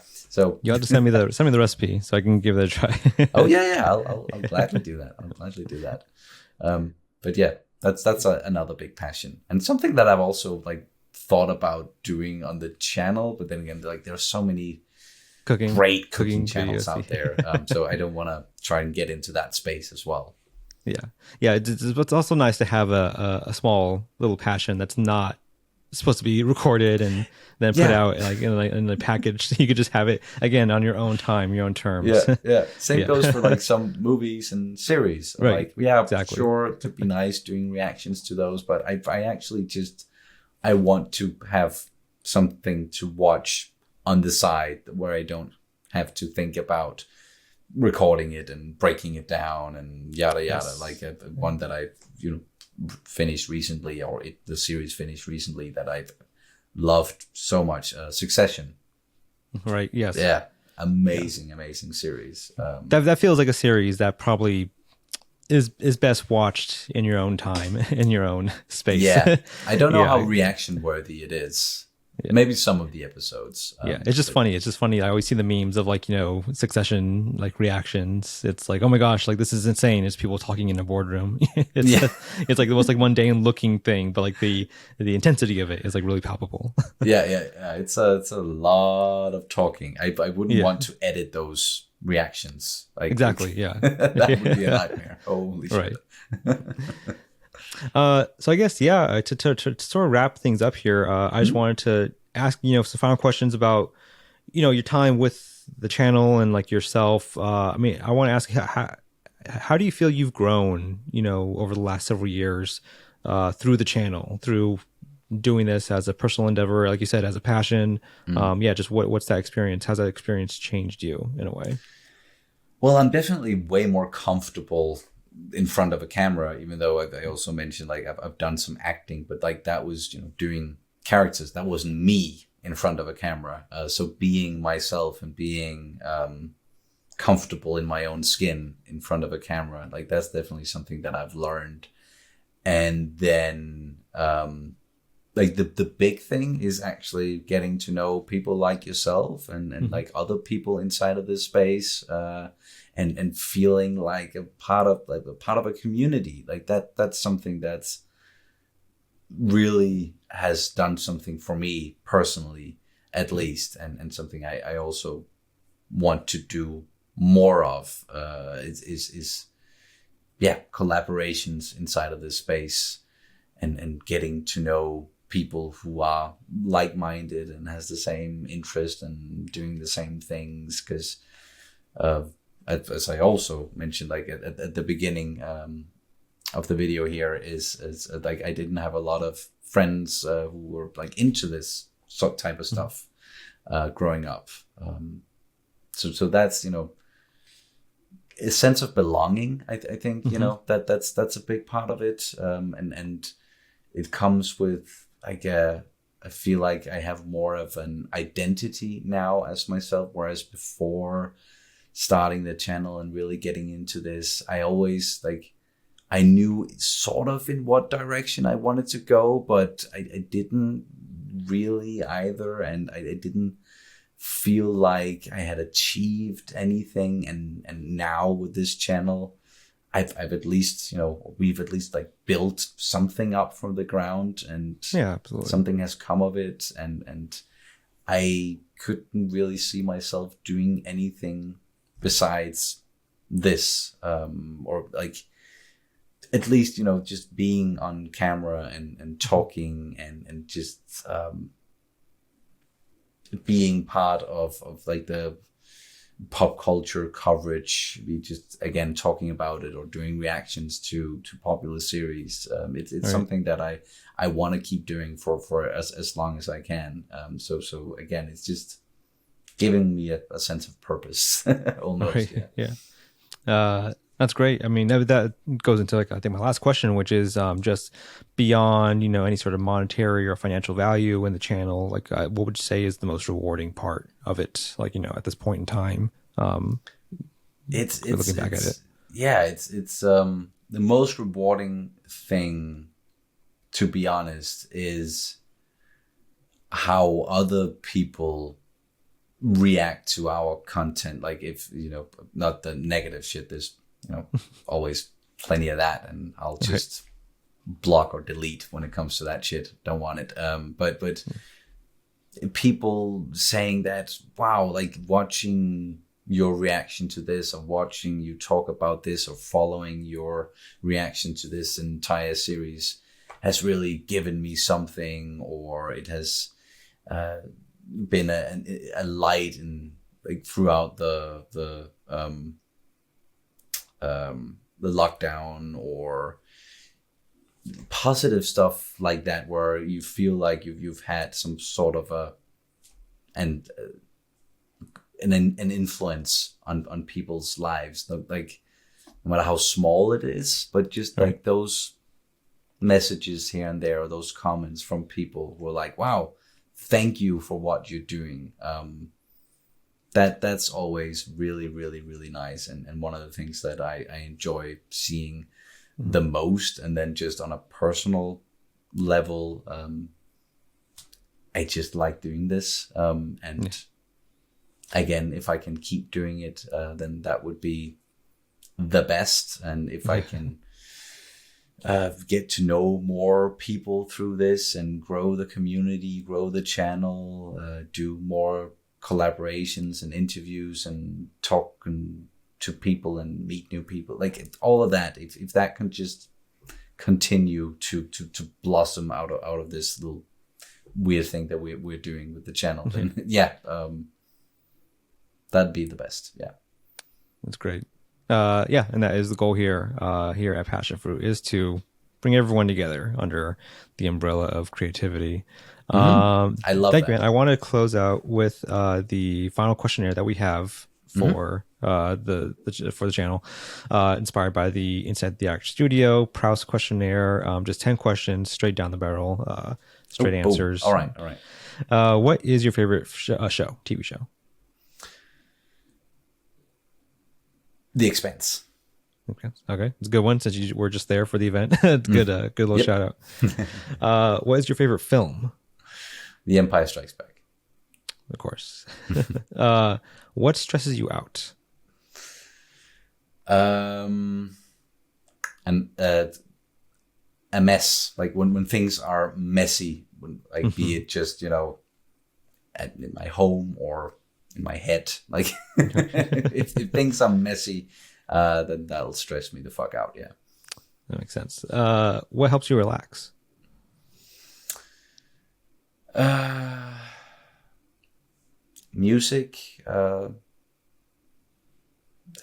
so you have to send me the recipe so I can give it a try. I'll gladly do that. But yeah, that's another big passion, and something that I've also thought about doing on the channel, but then again, like there's so many great cooking channels out there. So I don't want to try and get into that space as well. Yeah. It's also nice to have a small little passion that's not supposed to be recorded and then put out like in a package. So you could just have it again on your own time, your own terms. Yeah. Same goes for like some movies and series. Right. Like, exactly. Sure, it could be nice doing reactions to those, but I actually I want to have something to watch on the side where I don't have to think about recording it and breaking it down and yada yada. Yes. Like one that I finished recently, or the series finished recently that I've loved so much, Succession. Right. Yes. Yeah. Amazing series. That feels like a series that probably is best watched in your own time, in your own space. Yeah. I don't know how reaction worthy it is. Yeah. Maybe some of the episodes. It's just funny. It's just funny. I always see the memes of like, Succession, like reactions. It's like, oh my gosh, like this is insane. It's people talking in a boardroom. It's like the most like mundane looking thing, but like the intensity of it is like really palpable. Yeah. It's a lot of talking. I wouldn't want to edit those reactions. Like, exactly. Yeah. That would be a nightmare. Holy shit. Right. So I guess, to sort of wrap things up here, I just wanted to ask, some final questions about, your time with the channel and like yourself. I want to ask how do you feel you've grown, over the last several years, through the channel, through doing this as a personal endeavor, like you said, as a passion. Just what's that experience? How's that experience changed you in a way? Well, I'm definitely way more comfortable in front of a camera, even though I also mentioned like I've done some acting, but like that was doing characters. That wasn't me in front of a camera. So being myself and being comfortable in my own skin in front of a camera, like that's definitely something that I've learned. And then like the big thing is actually getting to know people like yourself and like other people inside of this space. And feeling like a part of a community, like that's something that's really has done something for me personally, at least, and something I also want to do more of. Is collaborations inside of this space, and getting to know people who are like-minded and has the same interest and doing the same things, because as I also mentioned, like at the beginning of the video here, is like I didn't have a lot of friends who were like into this sort type of stuff growing up. So that's a sense of belonging. I think that's a big part of it, and it comes with like I feel like I have more of an identity now as myself, whereas before starting the channel and really getting into this, I always I knew sort of in what direction I wanted to go, but I didn't really either, and I didn't feel like I had achieved anything. And now with this channel, I've at least we've at least like built something up from the ground, and absolutely, something has come of it, and I couldn't really see myself doing anything besides this, or like at least just being on camera and talking and just being part of like the pop culture coverage, be just again talking about it or doing reactions to popular series. It's right. Something that I want to keep doing for as long as I can. So again, it's just giving me a sense of purpose almost. Right. Yeah. That's great. I mean, that goes into like I think my last question, which is just beyond any sort of monetary or financial value in the channel. Like, what would you say is the most rewarding part of it? Like at this point in time, it's looking back at it. Yeah, it's the most rewarding thing, to be honest, is how other people react to our content. Like if not the negative shit, there's always plenty of that, and I'll just block or delete when it comes to that shit. Don't want it. But people saying that, wow, like watching your reaction to this, or watching you talk about this, or following your reaction to this entire series has really given me something, or it has been a light in like throughout the lockdown, or positive stuff like that, where you feel like you've had some sort of an influence on people's lives, like no matter how small it is, but just like those messages here and there, or those comments from people who are like, wow, thank you for what you're doing. That's always really, really, really nice, and one of the things that I enjoy seeing the most. And then just on a personal level, I just like doing this, and again, if I can keep doing it, then that would be the best. And if I can get to know more people through this and grow the community, grow the channel, do more collaborations and interviews and talk to people and meet new people, like all of that, if that can just continue to blossom out of this little weird thing that we're doing with the channel, then that'd be the best. That's great. And that is the goal here at Passion Fruit, is to bring everyone together under the umbrella of creativity. I love that. Man. I want to close out with the final questionnaire that we have for the channel, inspired by the Inside the Actor Studio Proust questionnaire. Just 10 questions, straight down the barrel, straight answers. All right. What is your favorite TV show? The Expanse. Okay, it's a good one since you were just there for the event. It's good, good little shout out. What is your favorite film? The Empire Strikes Back. Of course. What stresses you out? And a mess, like when things are messy, like be it just in my home or in my head, like if things are messy, then that'll stress me the fuck out. Yeah, that makes sense. What helps you relax? Music.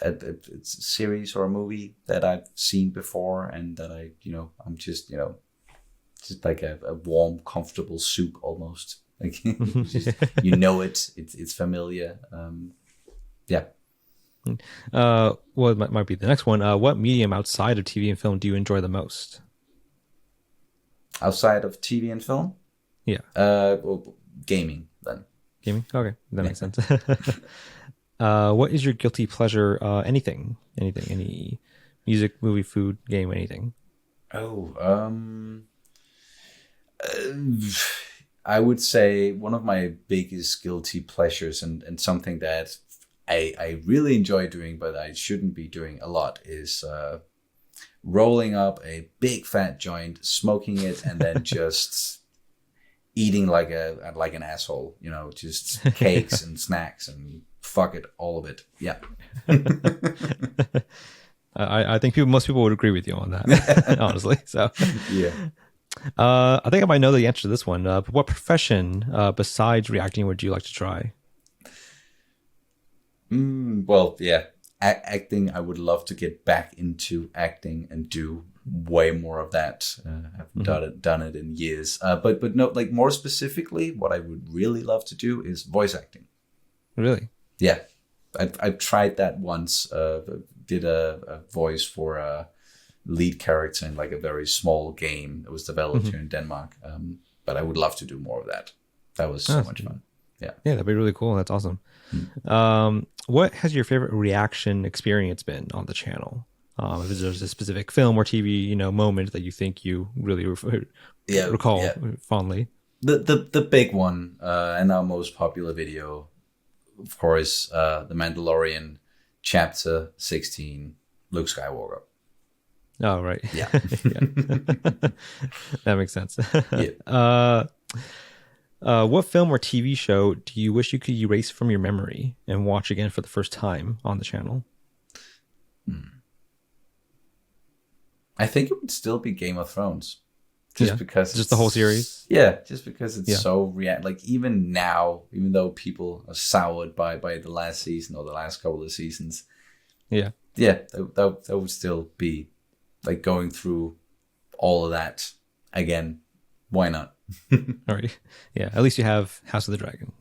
It's a series or a movie that I've seen before, and that I'm just like a warm, comfortable soup almost. Like it's familiar. Well, it might be the next one. What medium outside of TV and film do you enjoy the most? Outside of TV and film? Yeah. Well, gaming then. Gaming? Okay, that makes sense. What is your guilty pleasure? Anything, any music, movie, food, game, anything? I would say one of my biggest guilty pleasures, and something that I really enjoy doing, but I shouldn't be doing a lot, is rolling up a big fat joint, smoking it, and then just eating like an asshole, just cakes and snacks and fuck it, all of it. Yeah. I think most people would agree with you on that, honestly. So yeah. I think I might know the answer to this one. But what profession besides reacting would you like to try? Well, yeah, acting. I would love to get back into acting and do way more of that. I've done it in years. But no, like more specifically, what I would really love to do is voice acting. Really? Yeah, I've tried that once. Did a voice for a lead character in like a very small game that was developed here in Denmark. But I would love to do more of that. That was so much fun. Yeah, that'd be really cool. That's awesome. What has your favorite reaction experience been on the channel? If there's a specific film or TV, moment that you think you really recall fondly. The big one, and our most popular video, of course, The Mandalorian, Chapter 16, Luke Skywalker. Oh, right. Yeah. That makes sense. Yeah. What film or TV show do you wish you could erase from your memory and watch again for the first time on the channel? I think it would still be Game of Thrones. Because just the whole series. Yeah, just because it's so like even now, even though people are soured by the last season or the last couple of seasons, that would still be like going through all of that again. Why not? All right. Yeah. At least you have House of the Dragon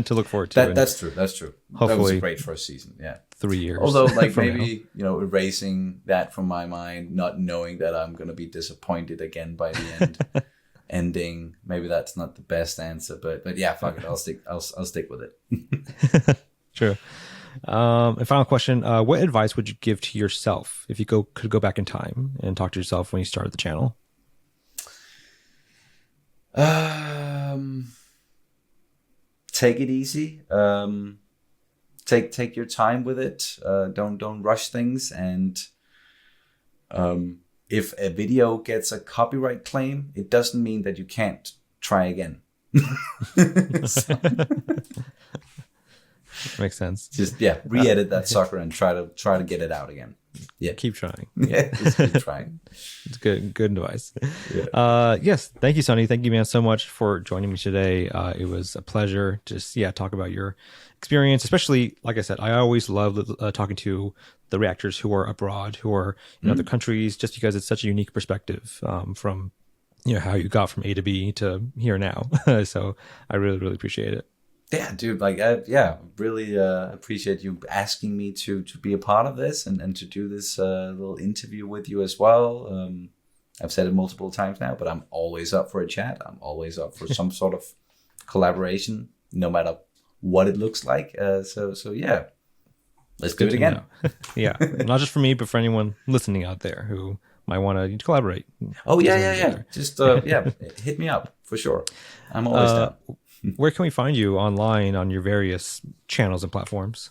to look forward to. That's true. Hopefully, that was a great first season. Yeah. 3 years. Although, like maybe erasing that from my mind, not knowing that I'm going to be disappointed again by the ending. Maybe that's not the best answer, but yeah, fuck it. I'll stick with it. True. And final question: what advice would you give to yourself if you could go back in time and talk to yourself when you started the channel? Take it easy. Take your time with it. Don't rush things. And if a video gets a copyright claim, it doesn't mean that you can't try again. Makes sense. Just re-edit that sucker and try to get it out again. Yeah, keep trying. Yeah, just keep trying. It's good advice. Yeah. Yes, thank you, Sonny. Thank you, man, so much for joining me today. It was a pleasure to talk about your experience, especially, like I said, I always love talking to the reactors who are abroad, who are in other countries, just because it's such a unique perspective from how you got from A to B to here now. So I really, really appreciate it. Yeah, dude, like, really appreciate you asking me to be a part of this and to do this little interview with you as well. I've said it multiple times now, but I'm always up for a chat. I'm always up for some sort of collaboration, no matter what it looks like. So yeah, let's do it again. Yeah, not just for me, but for anyone listening out there who might want to collaborate. Oh, yeah. Just, hit me up for sure. I'm always down. Where can we find you online on your various channels and platforms?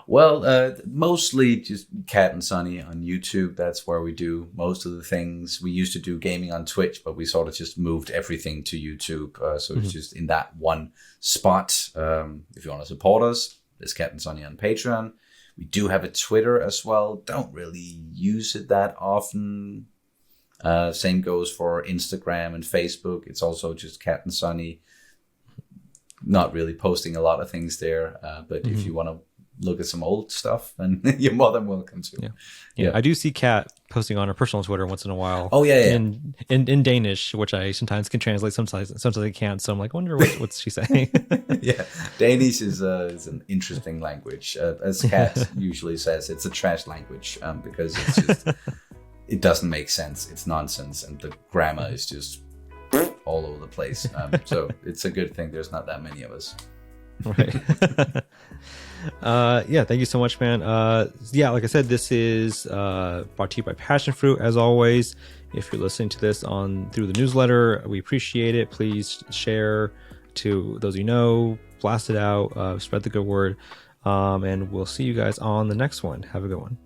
Well, mostly just Kat and Sonny on YouTube. That's where we do most of the things. We used to do gaming on Twitch, but we sort of just moved everything to YouTube. So it's just in that one spot. If you want to support us, there's Kat and Sonny on Patreon. We do have a Twitter as well. Don't really use it that often. Same goes for Instagram and Facebook. It's also just Kat and Sonny. Not really posting a lot of things there, but if you want to look at some old stuff, then you're more than welcome to. Yeah. I do see Kat posting on her personal Twitter once in a while. Oh yeah. In Danish, which I sometimes can translate, sometimes I can't. So I'm like, I wonder what's she saying. Yeah, Danish is an interesting language. As Kat usually says, it's a trash language because it's just it doesn't make sense. It's nonsense, and the grammar is just all over the place. So it's a good thing there's not that many of us. Right. Thank you so much, man. Like I said, this is brought to you by Passion Fruit, as always. If you're listening to this through the newsletter, we appreciate it. Please share to those you know, blast it out, spread the good word, and we'll see you guys on the next one. Have a good one.